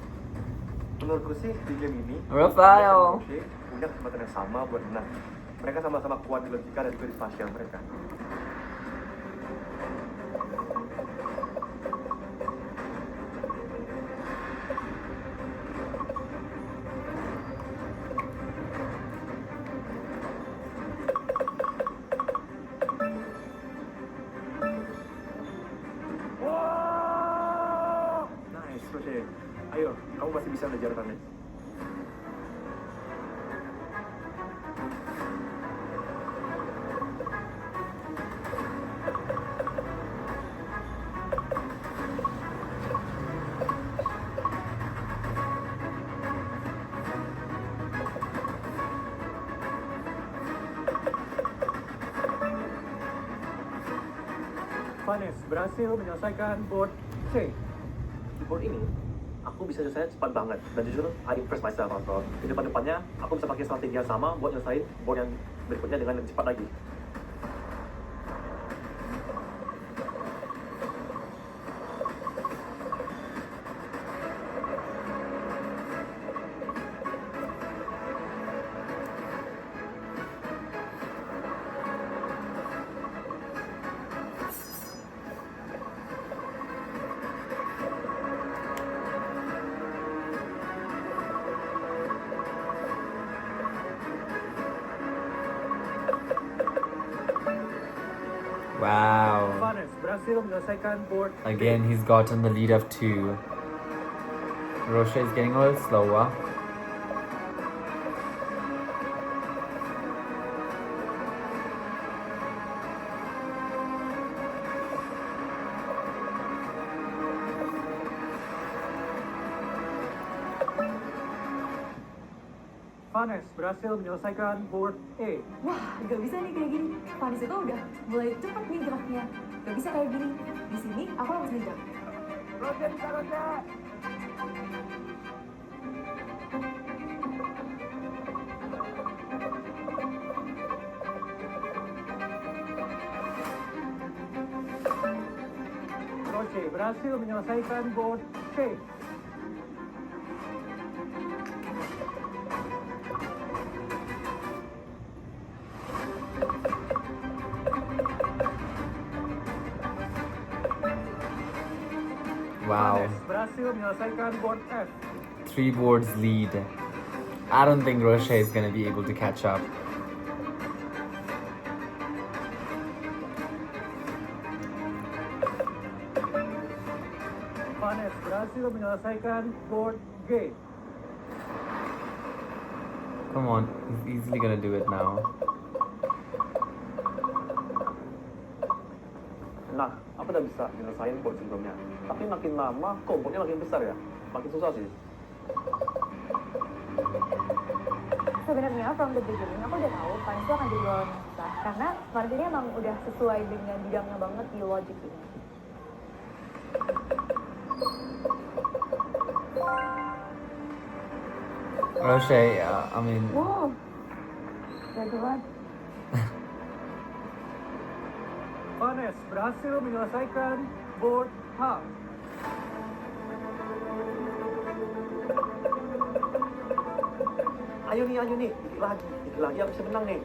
Menurutku sih di game ini Rafael. Rossi punya kesempatan yang sama buat menang. Mereka sama-sama kuat di logika dan juga di spasial mereka. Nice, Rossi. Ayo, kamu pasti bisa mengejarkannya. Vanes berhasil menyelesaikan board C. Di board ini, aku bisa nyelesain cepat banget. Dan jujur, I impress myself, Arthur. Di depan-depannya, aku bisa pakai strategi yang sama buat nyelesain board yang berikutnya dengan lebih cepat lagi. Wow. Vanes berhasil menyelesaikan board D. Again, he's gotten the lead of 2. Roche is getting a little slower. Vanes berhasil menyelesaikan board E. Wah, gak bisa nih kayak gini. Vanes itu udah mulai cepat nih geraknya. Gak bisa kayak gini. Di sini aku harus ngejar. Roche berhasil menyelesaikan board C. Wow. Vanes berhasil menyelesaikan board F. 3 boards lead. I don't think Roche is gonna be able to catch up. Vanes berhasil menyelesaikan board G. Come on, he's easily gonna do it now. Nah, aku udah bisa nyelesain board sebelumnya. Tapi makin lama, kok boardnya makin besar ya? Makin susah sih. Sebenarnya from the beginning aku udah tahu Vanes itu akan jadi lawan yang susah karena Vanes ini emang udah sesuai dengan bidangnya banget di logic ini. Roche, I mean, Wow, jagoan. Vanes berhasil menyelesaikan board H. Ayo nih. Dikit lagi aku bisa menang nih.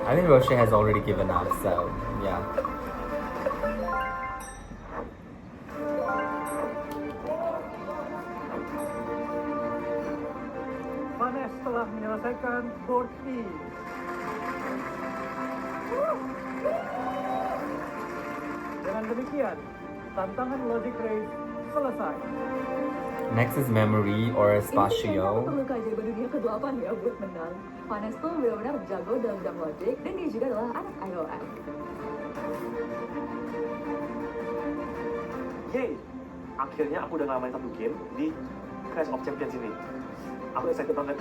I think Roche has already given up, so yeah. Vanes telah menyelesaikan board E. Dengan demikian, tantangan Logic Race selesai. Next is Memory or Ini kayaknya aku Spatio. perlu keajaiban dunia ke-8 ya buat menang. Vanessa tuh benar-benar jago dalam bidang logic dan dia juga adalah anak iOS. Yeay! Akhirnya aku udah ngalamin satu game di Clash of Champions ini. Aku excited banget.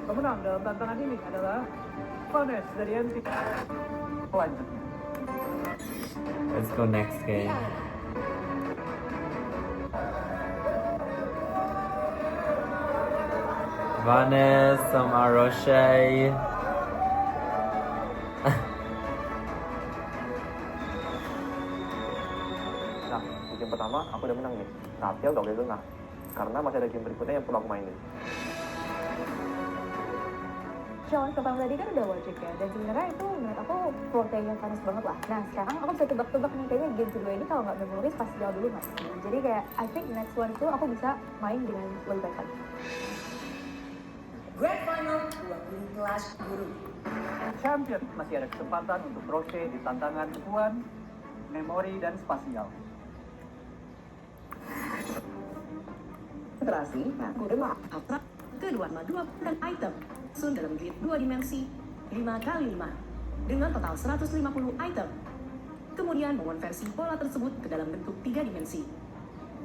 Pemenang dalam tantangan ini adalah Vanessa dari NCT. Selanjutnya. Let's go next game. Vanessa sama Roche. Nah, di game pertama aku udah menang nih. Tapi aku gak boleh lengah. Karena masih ada game berikutnya yang perlu aku mainin. Challenge pertama tadi kan udah logic ya, dan sebenarnya itu menurut aku forte-nya Vanessa banget lah. Nah sekarang aku bisa tebak-tebak nih, kayaknya game kedua ini kalau nggak memoris pasti jauh dulu mas. Jadi kayak I think next one itu aku bisa main dengan lebih baik lagi. Grand Final Ruang Guru Kelas Guru. Champion masih ada kesempatan untuk Roche di tantangan Puan, Memori, dan Spasial. Konsentrasi, aku udah abstrak, kedua warna 2 dan item. Sun dalam grid 2 dimensi 5x5 dengan total 150 item. Kemudian mengonversi pola tersebut ke dalam bentuk 3 dimensi.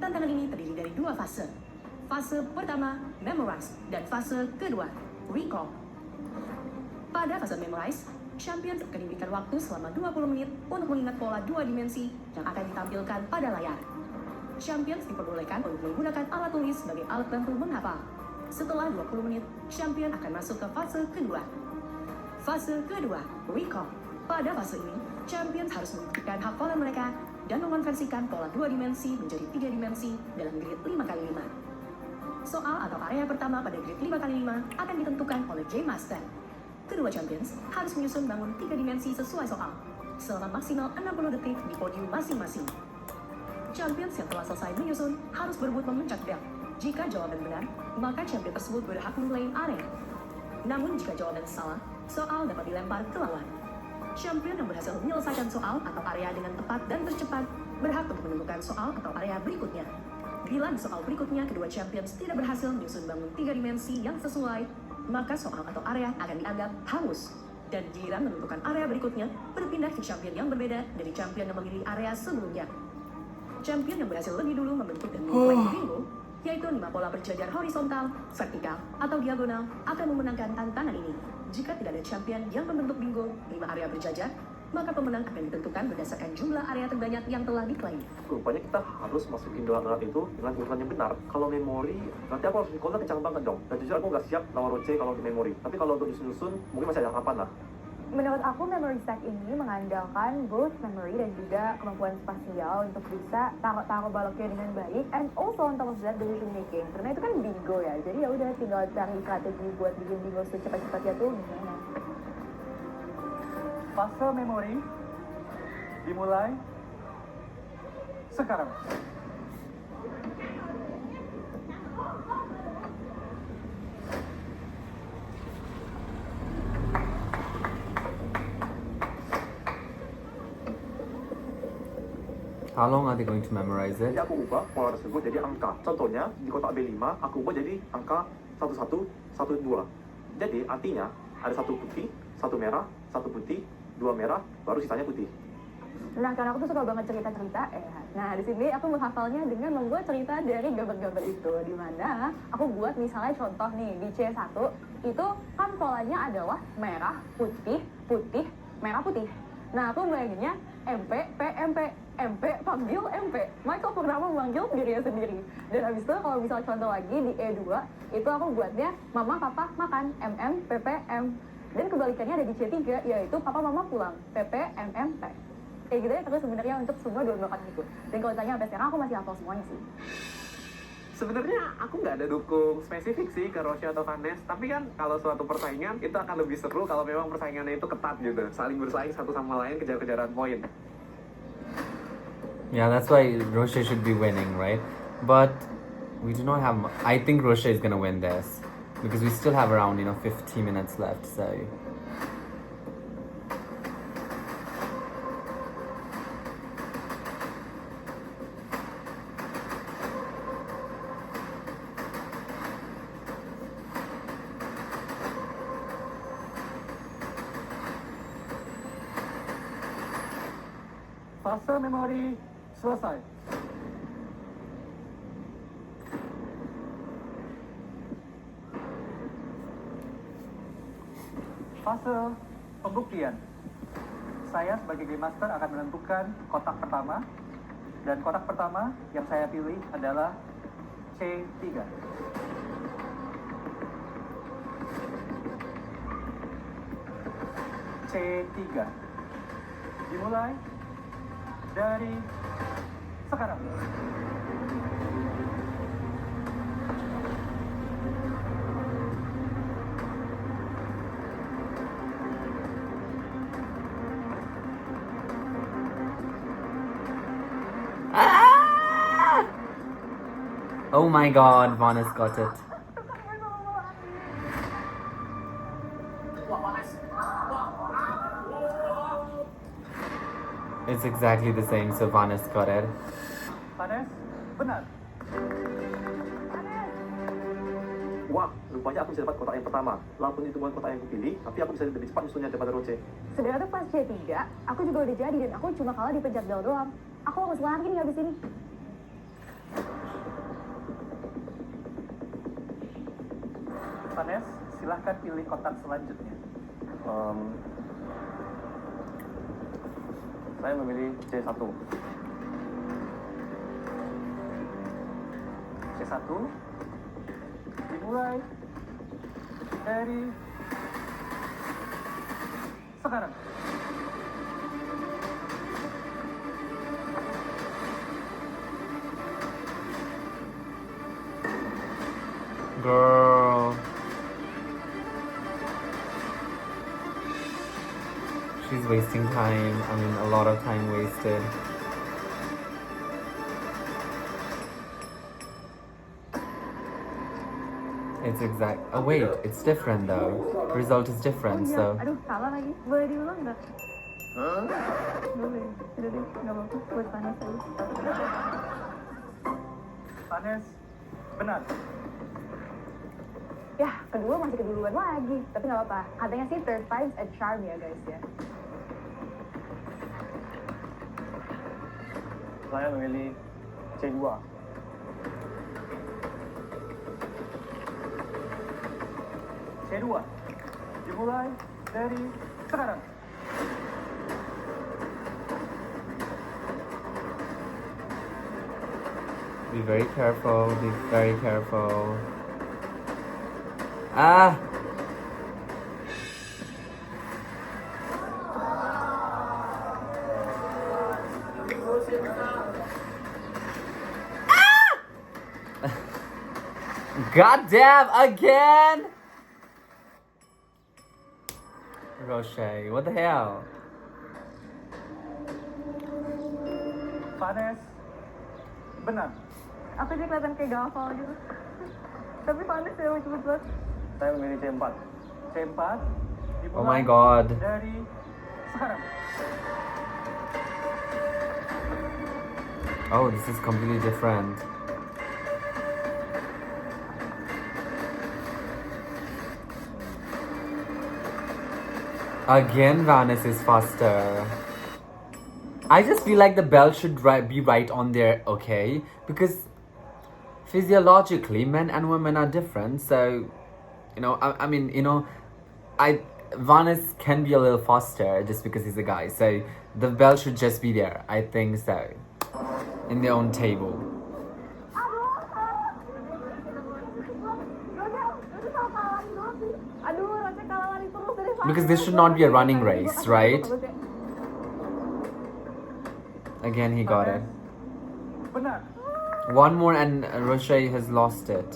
Tantangan ini terdiri dari 2 fase. Fase pertama, Memorize, dan fase kedua, Recall. Pada fase Memorize, champion akan diberikan waktu selama 20 menit untuk mengingat pola 2 dimensi yang akan ditampilkan pada layar. Champions diperbolehkan untuk menggunakan alat tulis sebagai alat bantu menghafal. Setelah 20 menit, champion akan masuk ke fase kedua. Fase kedua, Recall. Pada fase ini, champion harus membuktikan hafalan mereka dan mengonversikan pola 2 dimensi menjadi 3 dimensi dalam grid 5x5. Soal atau area pertama pada grid 5x5 akan ditentukan oleh Game Master. Kedua champions harus menyusun bangun 3 dimensi sesuai soal, selama maksimal 60 detik di podium masing-masing. Champions yang telah selesai menyusun harus berebut memencet bel. Jika jawaban benar, maka champion tersebut berhak memulai area. Namun jika jawaban salah, soal dapat dilempar ke lawan. Champion yang berhasil menyelesaikan soal atau area dengan tepat dan tercepat berhak untuk menemukan soal atau area berikutnya. Bila di soal berikutnya kedua champions tidak berhasil menyusun bangun 3 dimensi yang sesuai, maka soal atau area akan dianggap hangus. Dan giliran menentukan area berikutnya berpindah ke champion yang berbeda dari champion yang memilih area sebelumnya. Champion yang berhasil lebih dulu membentuk dan memulai bingo, yaitu 5 pola berjajar horizontal, vertikal, atau diagonal, akan memenangkan tantangan ini. Jika tidak ada champion yang membentuk bingo 5 area berjajar, maka pemenang akan ditentukan berdasarkan jumlah area terbanyak yang telah diklaim. Rupanya kita harus masukin dolar itu dengan urutan yang benar. Kalau memori, nanti aku harus recall kencang banget dong. Dan jujur aku nggak siap lawan Roche kalau untuk memori. Tapi kalau untuk nyusun, mungkin masih ada harapan lah. Menurut aku, memory stack ini mengandalkan both memory dan juga kemampuan spasial untuk bisa taruh baloknya dengan baik, and also on top of that decision making. Karena itu kan bingo ya, jadi ya udah tinggal cari strategi buat bikin bingo secepat-cepatnya tuh gimana. Fase Memori dimulai sekarang. How long are they going to memorize it? Jadi aku ubah pola tersebut jadi angka. Contohnya, di kotak B5, aku ubah jadi angka 11, 12. Jadi artinya, ada 1 putih, 1 merah, 1 putih, 2 merah, baru sisanya putih. Nah, karena aku tuh suka banget cerita-cerita, nah di sini aku menghafalnya dengan membuat cerita dari gambar-gambar itu, di mana aku buat misalnya contoh nih di C1 itu kan polanya adalah merah, putih, putih, merah, putih. Nah, aku bayanginnya MP, PMP, MP, panggil MP. Michael Purnama memanggil dirinya sendiri. Dan habis itu kalau misal contoh lagi di E2, itu aku buatnya Mama, Papa, makan, MM, PP, M. Dan kebalikannya ada di C3, yaitu Papa, Mama pulang, PP, MM, P. Kayak gitu ya terus sebenarnya untuk semua dua kata itu. Dan kalau ditanya sampai sekarang aku masih hafal semuanya sih. Sebenarnya aku nggak ada dukung spesifik sih ke Roche atau Vanessa, tapi kan kalau suatu persaingan itu akan lebih seru kalau memang persaingannya itu ketat gitu, saling bersaing satu sama lain, kejar-kejaran poin. Yeah, that's why Roche should be winning, right? But we do not have. I think Roche is gonna win this because we still have around 50 minutes left. So Fase memori selesai. Fase pembuktian. Saya sebagai Game Master akan menentukan kotak pertama. Dan kotak pertama yang saya pilih adalah C3. C3. Dimulai dari sekarang. Ah! Oh my god, Vanes got it. It's exactly the same, so Vanes got it. Vanes, benar. Wah, rupanya aku bisa dapat kotak yang pertama. Walaupun itu bukan kotak yang aku pilih, tapi aku bisa lebih cepat nyusunnya daripada Roche. Sebenarnya tuh pas C3, aku juga udah jadi dan aku cuma kalah di pencet bel doang. Aku harus lagi nih habis ini. Vanes, silahkan pilih kotak selanjutnya. Saya memilih C1. C1 dimulai dari sekarang. Girl. She's wasting time. I mean, a lot of time wasted. It's exact. Oh wait, it's different though. The result is different, so. Aduh, salah lagi. Boleh diulang nggak? Boleh. Udah deh, nggak apa-apa. Buat Vanes aja. Vanes, benar. Ya, kedua masih keduluan lagi. Tapi nggak apa-apa. Katanya sih third time's a charm ya guys ya. Saya memilih C2. C2 dimulai dari sekarang. Be very careful. Be very careful. Ah! God damn, again! Roche, what the hell? Vanes, benar. Aku sih kelihatan kayak gak hafal gitu. Tapi Vanes ya cepet banget. Saya memilih C4. C4 dimulai Oh my god. dari sekarang. Oh, this is completely different. Again, Vanes is faster. I just feel like the bell should be right on there, okay? Because physiologically, men and women are different. So, you know, I mean, you know, Vanes can be a little faster just because he's a guy. So the bell should just be there. I think so. In their own table. Because this should not be a running race, right? Again, he got it. Benar. One more and Roche has lost it.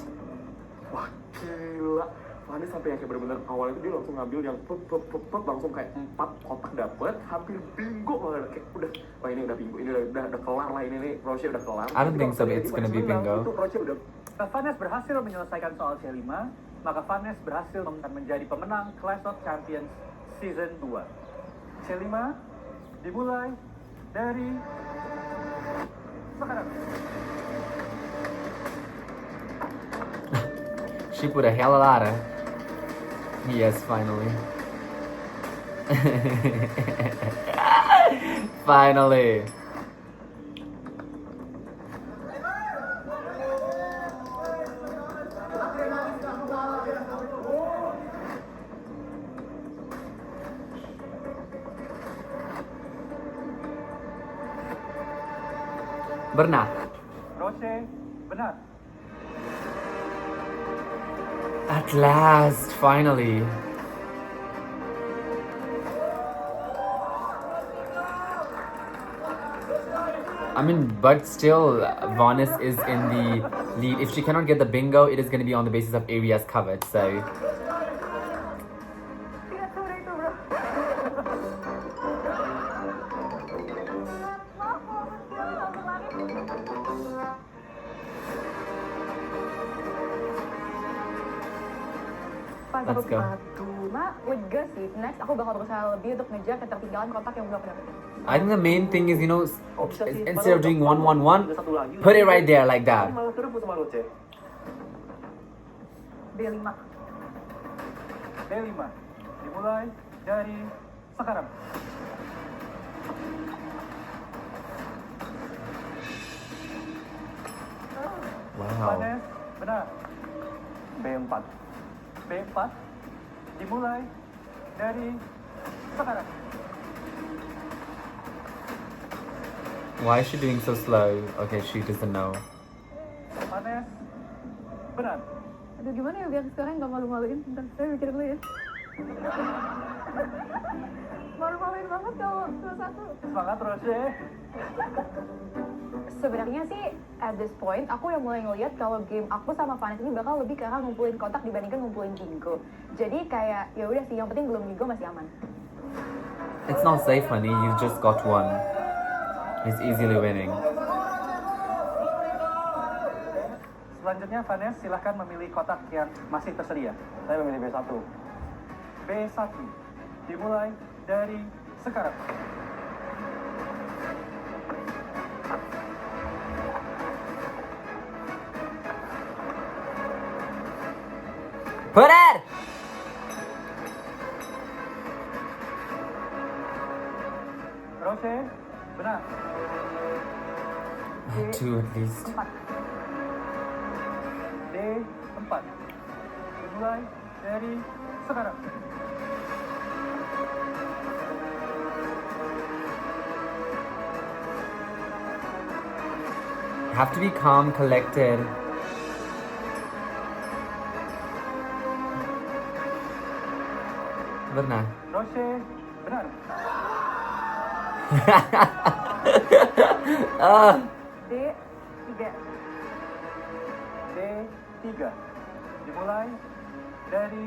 Wah, gila. Vanes sampai yang kayak bener-bener awal itu dia langsung ngambil yang langsung kayak 4 kotak dapet, hampir bingo banget. Kayak udah, wah ini udah bingo, ini udah kelar lah, ini nih Roche udah kelar. I don't think so, but it's gonna be bingo. Itu Roche udah. Jika Vanes berhasil menyelesaikan soal C5, maka Vanes berhasil menjadi pemenang Clash of Champions Season 2. C5 dimulai dari sekarang. She put a hell of a lot of. Yes, finally. Finally. Benar. Roche, benar. At last, finally. I mean, but still, Vanis is in the lead. If she cannot get the bingo, it is going to be on the basis of areas covered. So, Tidak semudah itu, bro. Pas Let's aku go. cuma lega sih. Next aku bakal berusaha lebih untuk ngejar ketertinggalan kotak yang belum aku dapetin. I think the main thing is, you know, instead of doing 1-1-1, Ada satu lagi. put it right there like that. Malah terus sama Roche. B5. D5 dimulai dari sekarang. Wow. Vanes, benar. B4. B4 dimulai dari sekarang. Why is she doing so slow? Okay, she doesn't know. Vanes, benar. Aduh gimana ya biar sekarang gak malu-maluin. Bentar, saya mikir dulu ya. Malu-maluin banget kalau salah satu. Semangat Roche. Sebenarnya sih at this point aku yang mulai ngeliat kalau game aku sama Vanes ini bakal lebih ke arah ngumpulin kotak dibandingkan ngumpulin bingo. Jadi kayak ya udah sih yang penting belum bingo masih aman. It's not safe, honey. You just got one. He's easily winning. Selanjutnya Vanes silahkan memilih kotak yang masih tersedia. Saya memilih B1. B1 dimulai dari sekarang. Put it! Roche, benar. Two at least. 4. D4 dimulai dari sekarang. Have to be calm, collected. Benar. Roche, benar. Ah. D3. D3 dimulai dari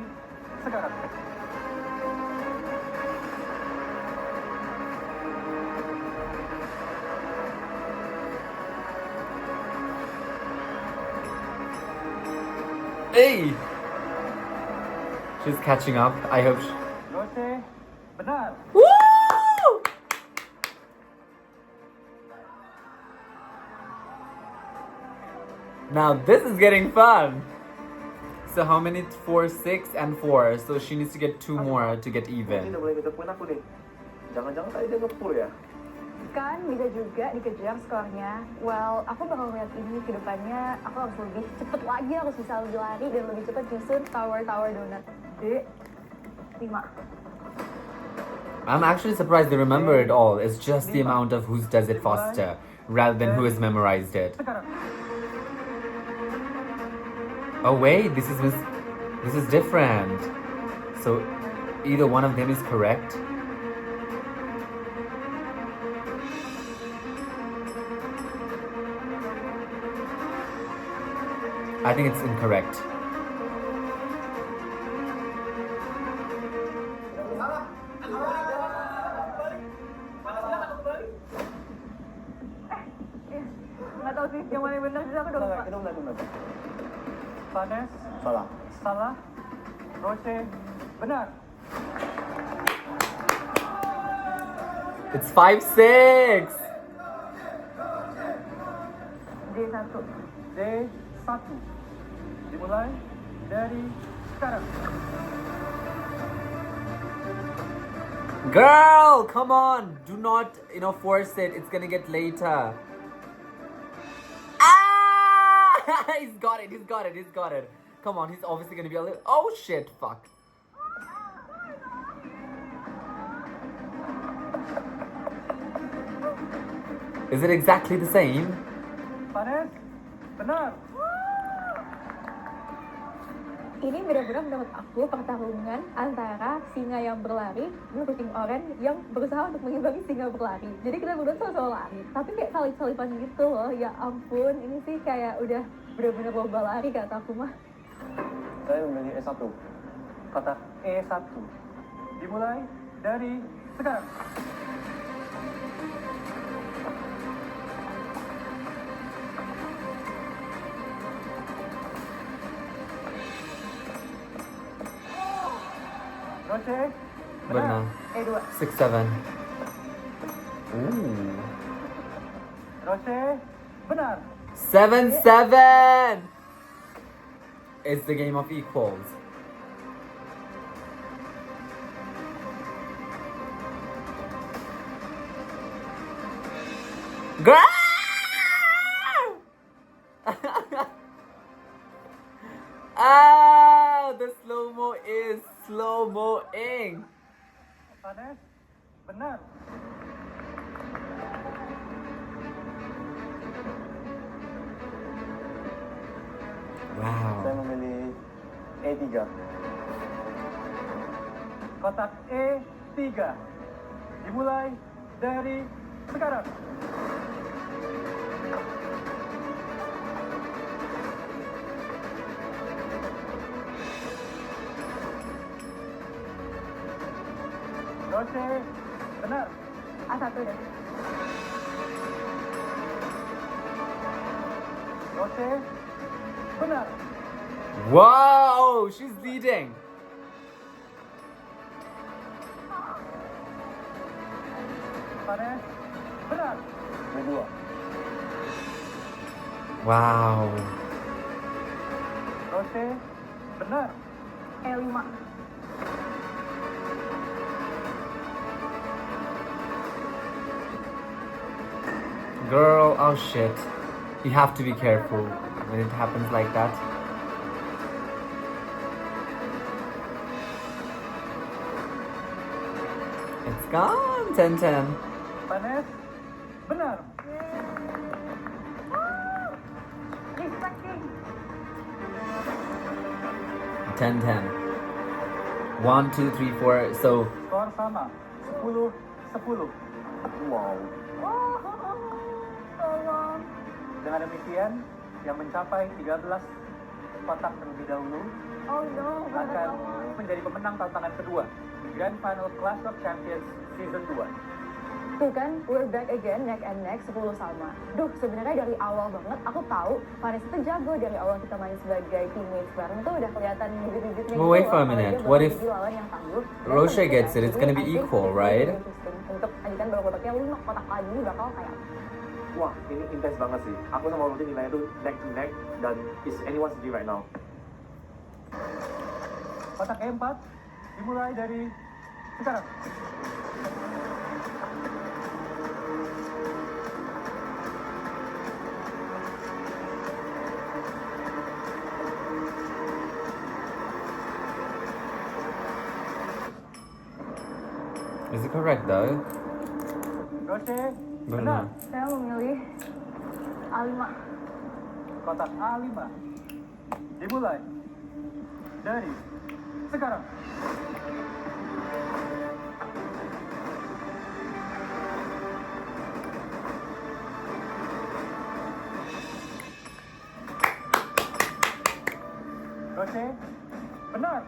sekarang. Hey! She's catching up. I hope she... Roche, benar. Woo! Now this is getting fun. So how many? 4, 6, and 4. So she needs to get 2 more to get Ini even. udah mulai ngejar poin aku nih. Jangan-jangan tadi dia ngepur ya? Kan bisa juga dikejar skornya. Well, aku bakal ngeliat ini ke depannya. Aku harus lebih cepet lagi, harus bisa lebih lari dan lebih cepet nyusun tower donut. D5. I'm actually surprised they remember it all. It's just the amount of who does it faster rather than who has memorized it. Sekarang. Oh wait, this is different. So either one of them is correct. I think it's incorrect. Nggak tahu sih yang mana yang benar, jadi aku udah lupa. Kita benar. Vanes, Salah. salah. Roche, benar. It's 5-6. D1. D1 dimulai dari sekarang. Girl, come on. Do not, force it. It's gonna get later. Ah! He's got it. Come on, he's obviously gonna be a little... Oh shit, fuck. Is it exactly the same? Vanes, benar. Ini benar-benar menurut aku pertarungan antara singa yang berlari dan kucing oranye yang berusaha untuk mengimbangi singa berlari. Jadi kita berdua sama-sama lari, tapi kayak salip-salipan gitu loh. Ya ampun, ini sih kayak udah benar-benar lomba lari kata aku mah. Saya memilih E1. Kotak E1. Dimulai dari sekarang. Roche, Benar. E2. 6, 7. Ooh. Roche, benar. 7-7. It's the game of equals. Girl! Ah, the slow-mo is slow-moing. Vanes, benar. Wow. Saya memilih E3. Kotak E3. Dimulai dari sekarang. Roche, benar. A1 deh. Roche, benar. Wow, she's leading. Vanes, benar. E2. Wow. Roche, benar. E5. Girl, oh shit. You have to be careful when it happens like that. It's gone, 10-10. Vanes, benar. Respecting. 10-10. 1, 2, 3, 4. So, Skor sama. 10-10. Wow. Tolong. Dengan demikian, yang mencapai 13 kotak terlebih dahulu Oh no, akan menjadi pemenang tantangan kedua di Grand Final Clash of Champions Season 2. Tuh kan, we're back again, neck and neck, 10 sama. Duh, sebenarnya dari awal banget aku tahu Vanes itu jago. Dari awal kita main sebagai teammates bareng tuh udah kelihatan bibit-bibitnya. But wait for a minute, what if Roche gets it? It's gonna be equal, right? Untuk lanjutan baru kotaknya 5 kotak lagi bakal kayak Wah, ini intens banget sih. Aku sama Roche nilainya tuh neck to neck dan it's anyone's game right now. Kotak E4 dimulai dari sekarang. is it correct though? Roche, Benar. benar. saya memilih A5. Kotak A5 dimulai dari sekarang. Roche, benar.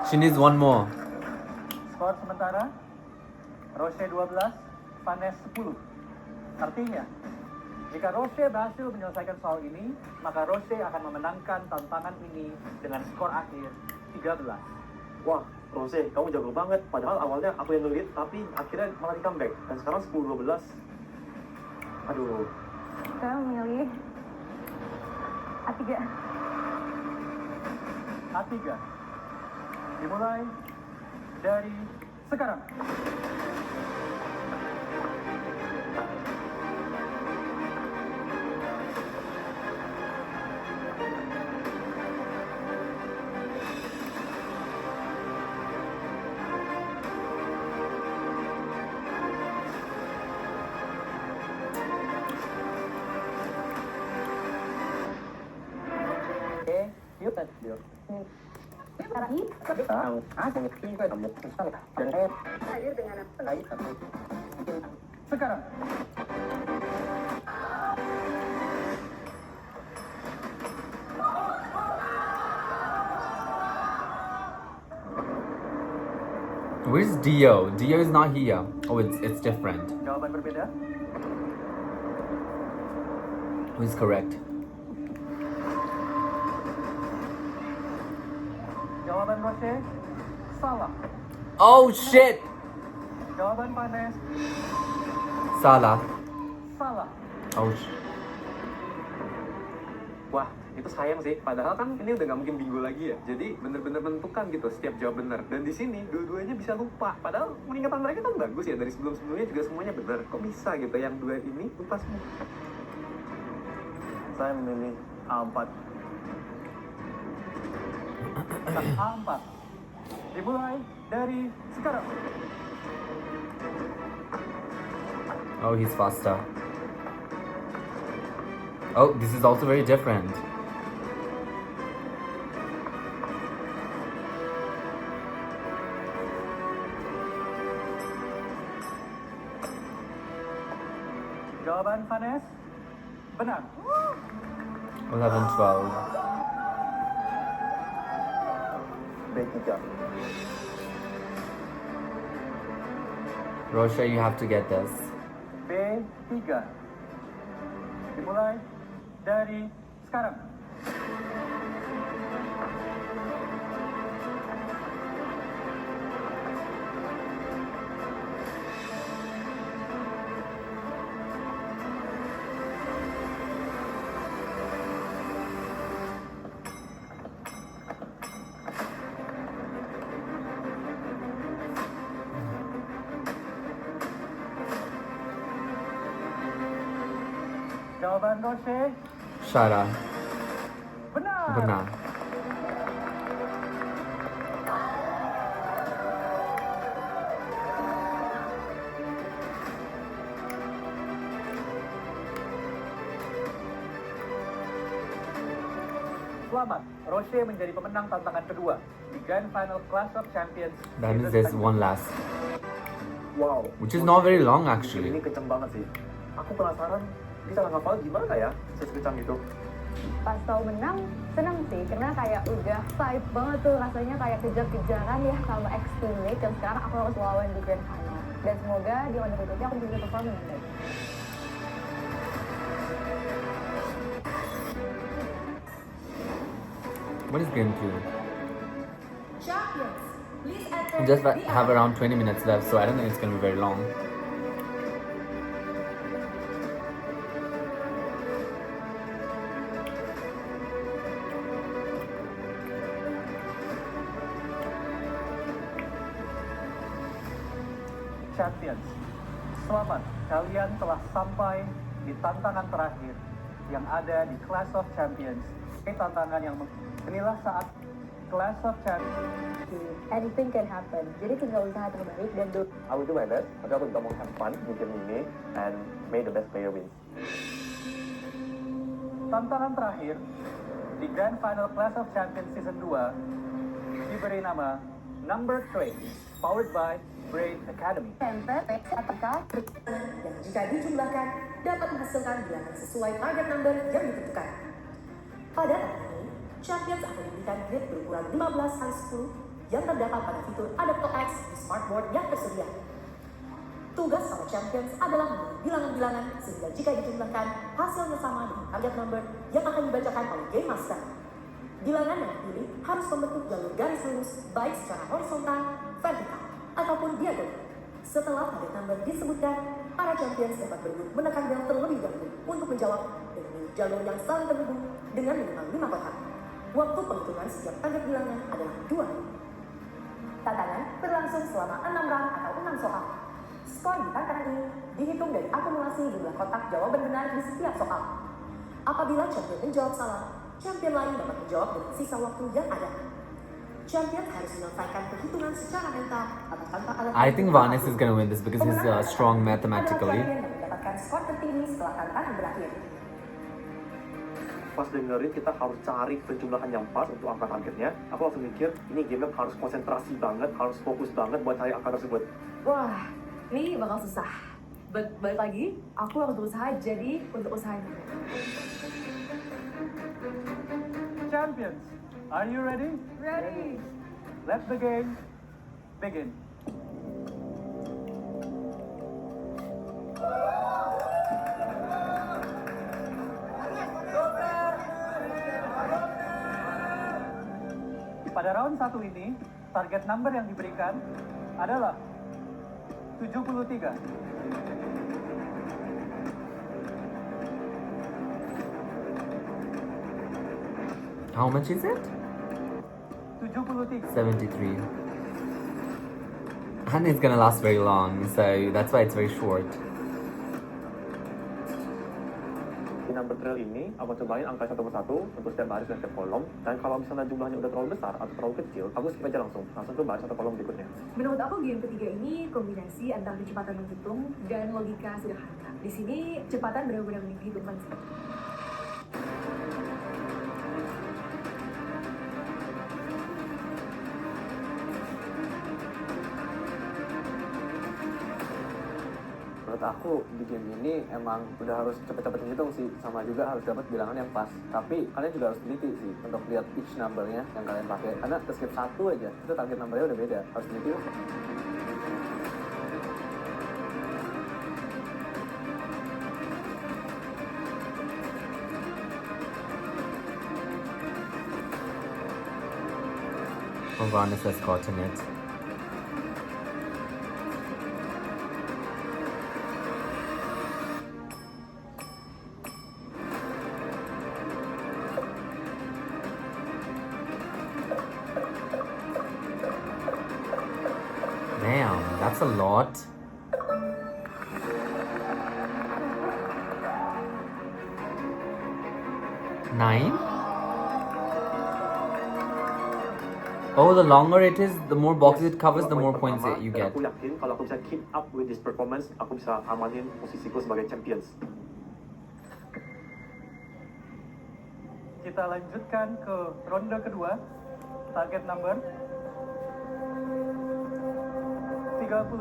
She needs one more. Skor sementara, Roche 12, Vanes 10. Artinya, jika Roche berhasil menyelesaikan soal ini, maka Roche akan memenangkan tantangan ini dengan skor akhir 13. Wah, Roche, kamu jago banget. Padahal awalnya aku yang nge-lead, tapi akhirnya malah di comeback. Dan sekarang 10-12. Aduh. Saya memilih A3. A3 dimulai dari sekarang. Oke, yuk. Yuk. Terakhir, hadir dengan Sekarang. Where's Dio? Dio is not here. Oh, it's different. Jawaban berbeda. Who is correct? Jawaban Roshe salah. Oh shit! Jawaban Vanes Salah. salah. Oh Wah, itu sayang sih. Padahal kan ini udah nggak mungkin bingo lagi ya. Jadi bener-bener menentukan gitu setiap jawab bener. Dan di sini dua-duanya bisa lupa. Padahal peningkatan mereka kan bagus ya. Dari sebelum-sebelumnya juga semuanya bener. Kok bisa gitu yang dua ini lupa semua? Saya memilih A4. A4. Dimulai dari sekarang. Oh, he's faster. Oh, this is also very different. Jawaban Vanes benar. 11, 12. B3. Rosha, you have to get this. B3. Dimulai dari sekarang. Jawaban Roshe Shara. benar. Benar. Selamat, Roshe menjadi pemenang tantangan kedua di Grand Final Clash of Champions. That means season there's kedua. one last. Wow. Which is not very long actually. Ini kenceng banget sih. Aku penasaran bisa ngafal gimana ya sekencang itu. Pas tahu menang, senang sih, karena kayak udah hype banget tuh, rasanya kayak kejar-kejaran ya sama ex-teammate, dan sekarang aku harus lawan di Grand Final. Dan semoga di ronde berikutnya aku bisa perform dengan baik. What is game 2? Champions, please enter We just the have around 20 minutes left, so I don't think it's gonna be very long. Champions, selamat, kalian telah sampai di tantangan terakhir yang ada di Clash of Champions. Ini tantangan yang inilah saat Clash of Champions. Anything can happen, jadi tinggal usaha terbaik dan do. I will do my best. Tapi aku juga mau have fun di game ini and may the best player win. Tantangan terakhir di Grand Final Clash of Champions Season 2 diberi nama Number 3, powered by Brain Academy. Center, apakah yang jika dijumlahkan dapat menghasilkan bilangan sesuai target number yang ditentukan. Pada tahun ini, Champions akan diberikan grid berukuran 15x10 yang terdapat pada fitur Adapto X di smartboard yang tersedia. Tugas para Champions adalah memilih bilangan-bilangan sehingga jika dijumlahkan, hasilnya sama dengan target number yang akan dibacakan oleh Game Master. Bilangan yang dipilih harus membentuk jalur garis lurus baik secara horizontal, vertikal, ataupun diagonal. Setelah target number disebutkan, para Champions dapat berebut menekan bel terlebih dahulu untuk menjawab dan memilih jalur yang saling terhubung dengan minimal 5 kotak. Waktu penghitungan setiap target bilangan adalah 2 menit. Tantangan berlangsung selama 6 round atau 6 soal. Skor di tantangan ini dihitung dari akumulasi jumlah kotak jawaban benar di setiap soal. Apabila champion menjawab salah, champion lain dapat menjawab dengan sisa waktu yang ada. Champion harus menyelesaikan perhitungan secara mental atau tanpa alat. I think Vanes is gonna win this because he's strong mathematically. Adalah champion yang mendapatkan skor tertinggi setelah tantangan berakhir. pas dengerin kita harus cari penjumlahan yang pas untuk angka targetnya, aku langsung mikir, ini game harus konsentrasi banget, harus fokus banget buat cari angka tersebut. Wah, ini bakal susah. But balik lagi, aku harus berusaha jadi untuk usaha ini. Champions, are you ready? Ready? Let the game begin. Pada round 1 ini, target number yang diberikan adalah 73. How much is it? 73. 73. And it's gonna last very long, so that's why it's very short. Di number trail ini, aku cobain angka satu persatu untuk setiap baris dan setiap kolom. Dan kalau misalnya jumlahnya udah terlalu besar atau terlalu kecil, aku skip aja langsung ke baris atau kolom berikutnya. Menurut aku game ketiga ini kombinasi antara kecepatan menghitung dan logika sederhana. Di sini kecepatan benar-benar diperhitungkan sih. Menurut aku di game ini emang udah harus cepet-cepet ngitung sih, sama juga harus dapat bilangan yang pas. Tapi kalian juga harus teliti sih untuk lihat each numbernya yang kalian pakai, karena skip satu aja itu target numbernya udah beda, harus teliti lah. Vanis has gotten it. Damn, that's a lot. Nine? Oh, the longer it is, the more boxes it covers, the more points that you get. Aku yakin kalau aku bisa keep up with this performance, aku bisa amanin posisiku sebagai champions. Kita lanjutkan ke ronde kedua. Target number 31.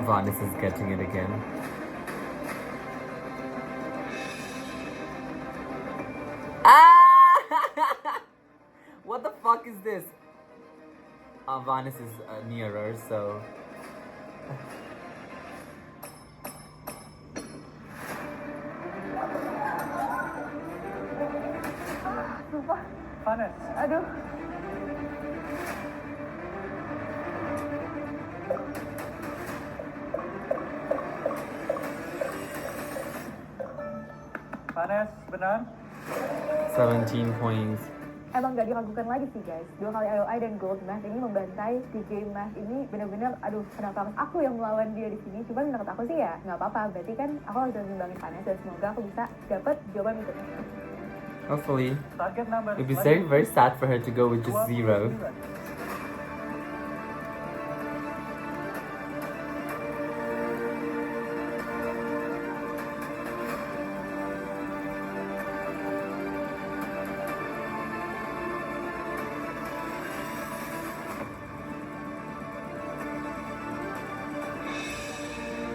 Vanis is getting it again. Ah! What the fuck is this? Vanis is nearer, so. Vanis, Aduh. Vanis, benar? 17 points. Emang gak diragukan lagi sih guys, 2 kali IOI dan Gold Mask ini membantai di game Mask ini bener-bener, aduh kenapa harus aku yang melawan dia di sini? Cuman menurut aku sih ya nggak apa-apa, berarti kan aku harus mengimbangin Vanis dan semoga aku bisa dapat jawaban berikutnya. Hopefully. Target number It'd be very sad for her to go with just 0. 29.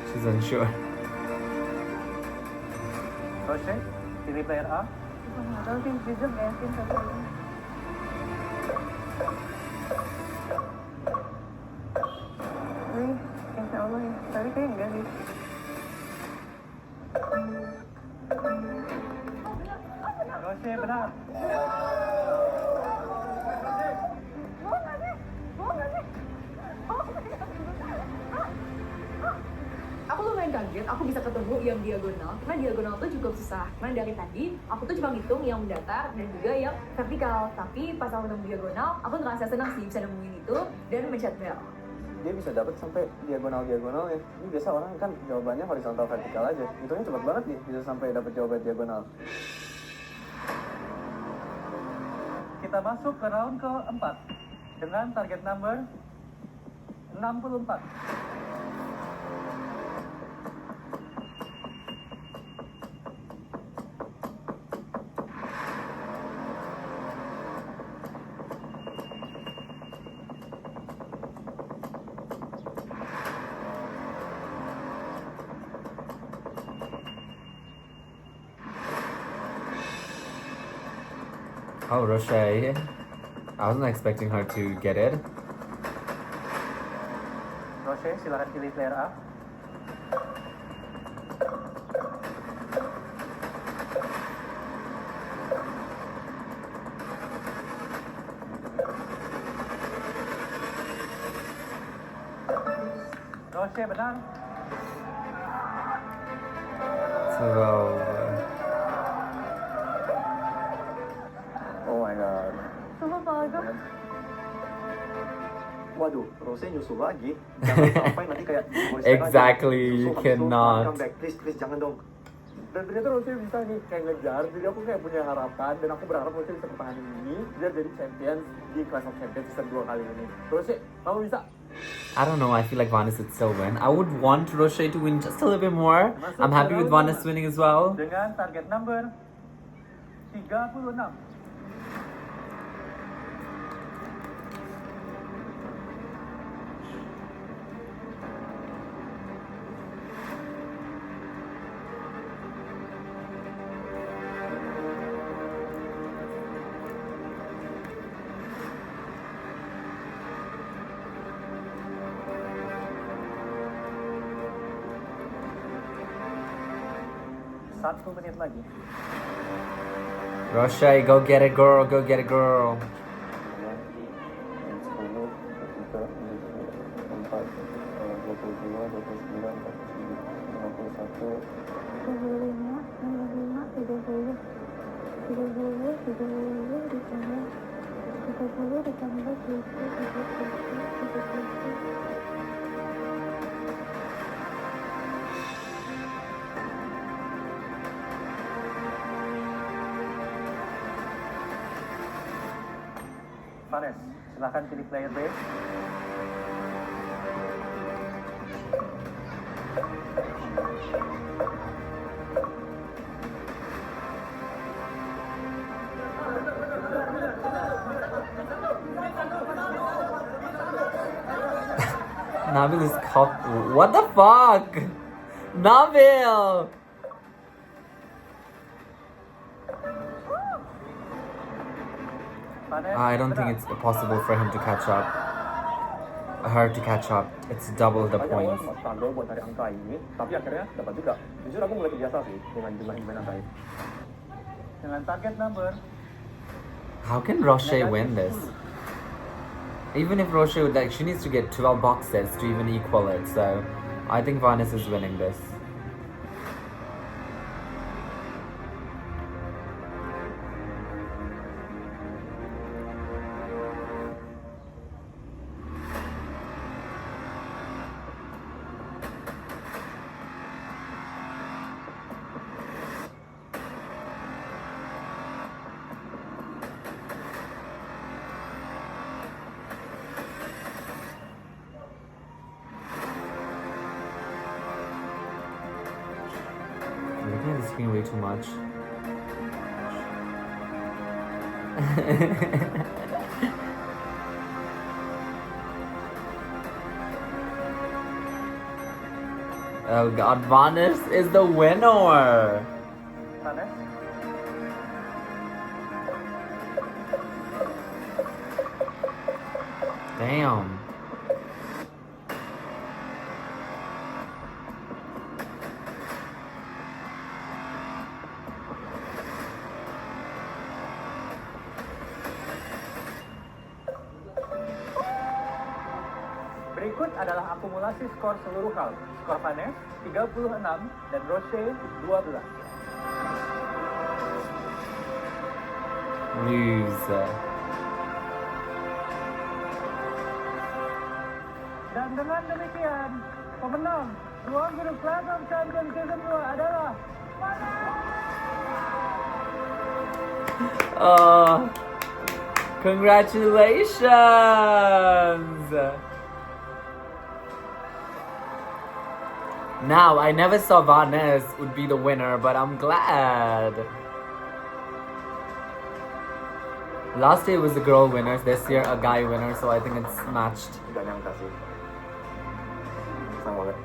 She's unsure. Roche, pilih player A. Nggak tahu sih, jujur gak yakin satu ini. Insya Allah ya, tapi kayak enggak sih. Roche, benar. Aku lumayan kaget, aku bisa ketemu yang diagonal, karena diagonal tuh cukup susah. Karena dari tadi, aku tuh cuma ngitung yang datar dan juga yang vertikal. Tapi pas aku nemu diagonal, aku ngerasa senang sih bisa nemuin itu dan mencet bel. Dia bisa dapat sampai diagonal-diagonal ya. Ini biasa orang kan jawabannya horizontal vertikal aja. Hitungnya cepet banget nih, bisa sampai dapat jawaban diagonal. Kita masuk ke round keempat dengan target number 64. Oh, Roche. I wasn't expecting her to get it. Roche, silakan pilih player A. Roche benar. 12. Oh my god. Waduh, Rose nyusul lagi. Jangan sampai nanti kayak Exactly, you cannot. Come back, please jangan dong. Dan ternyata Rose bisa nih kayak ngejar, jadi aku kayak punya harapan dan aku berharap Rose bisa pertahanin ini biar jadi champion di Clash of Champions season 2 kali ini. Rose, kamu bisa? I don't know, I feel like Vanes would still win. I would want Roche to win just a little bit more. I'm happy with Vanes winning as well. Dengan target number 36. Satu menit lagi. Roche, go get it, girl. Go get it, girl. 10, 23, 24, 22, 29, 41, 30. Vanes, silahkan pilih player B. Nabil is what the fuck? Nabil! Vanes, I don't think benar. it's possible for him to catch up. Her to catch up. It's double the Banyak orang points. sempat struggle buat cari angka ini, tapi akhirnya dapat juga. Jujur aku mulai terbiasa sih dengan jumlah yang main angka ini. Dengan target number How can Roche win this? Even if Roche would she needs to get 12 boxes to even equal it. So I think Vanes is winning this. I'm looking at the screen way too much. Oh god, Vanes is the winner! Vanes. Damn. Berikut adalah akumulasi skor seluruh round. Skor Vanes 36 dan Roche 12. Lose. Dan dengan demikian, pemenang ruang grup Clash of Champions Season 2 adalah Vanes. Congratulations! Now, I never saw Vanessa would be the winner, but I'm glad. Last year was the girl winners, this year a guy winner, so I think it's matched. Gak nyangka sih. Senang banget.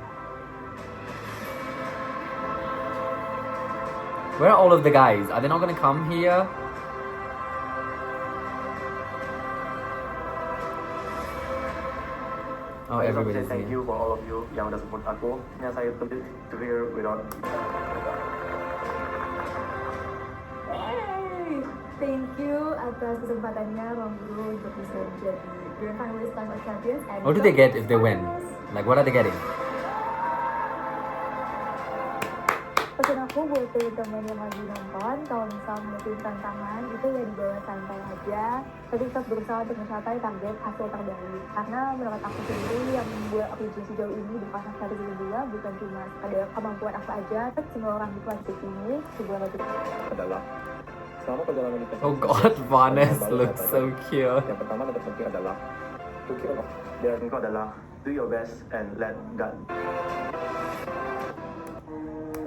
Where are all of the guys? Are they not gonna come here? Oh, I just want to say everybody's thank here. you for all of you yang udah support aku. Yang saya to here without. Hey, thank you atas kesempatannya Bang Bro untuk bisa menjadi Grand Finalist Clash of Champions. And What do they get if they win? Like, what are they getting? Pesan aku buat teman-teman yang lagi nonton, kalau misalnya ngadepin tantangan itu ya dibawa santai aja, tapi tetap berusaha untuk mencapai target hasil terbaik. Karena menurut aku sendiri yang membuat aku sejauh ini di pasang strategi juga bukan cuma ada kemampuan aku aja, tapi semua orang di kelas ini sebuah Adalah selama perjalanan di Oh god, Vanessa looks so cute. Yang pertama dan terpenting adalah Dan itu adalah do your best and let God.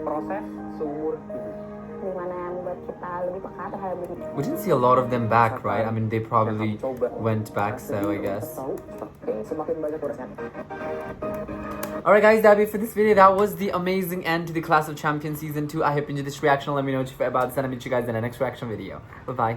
proses seumur hidup. dimana yang membuat kita lebih peka terhadap diri. We didn't see a lot of them back, right? I mean, they probably went back, so I guess. Semakin banyak urusan. Alright guys, that'll be it for this video. That was the amazing end to the Clash of Champions Season 2. I hope you enjoyed this reaction. Let me know what you feel about this, and I'll meet you guys in the next reaction video. Bye-bye.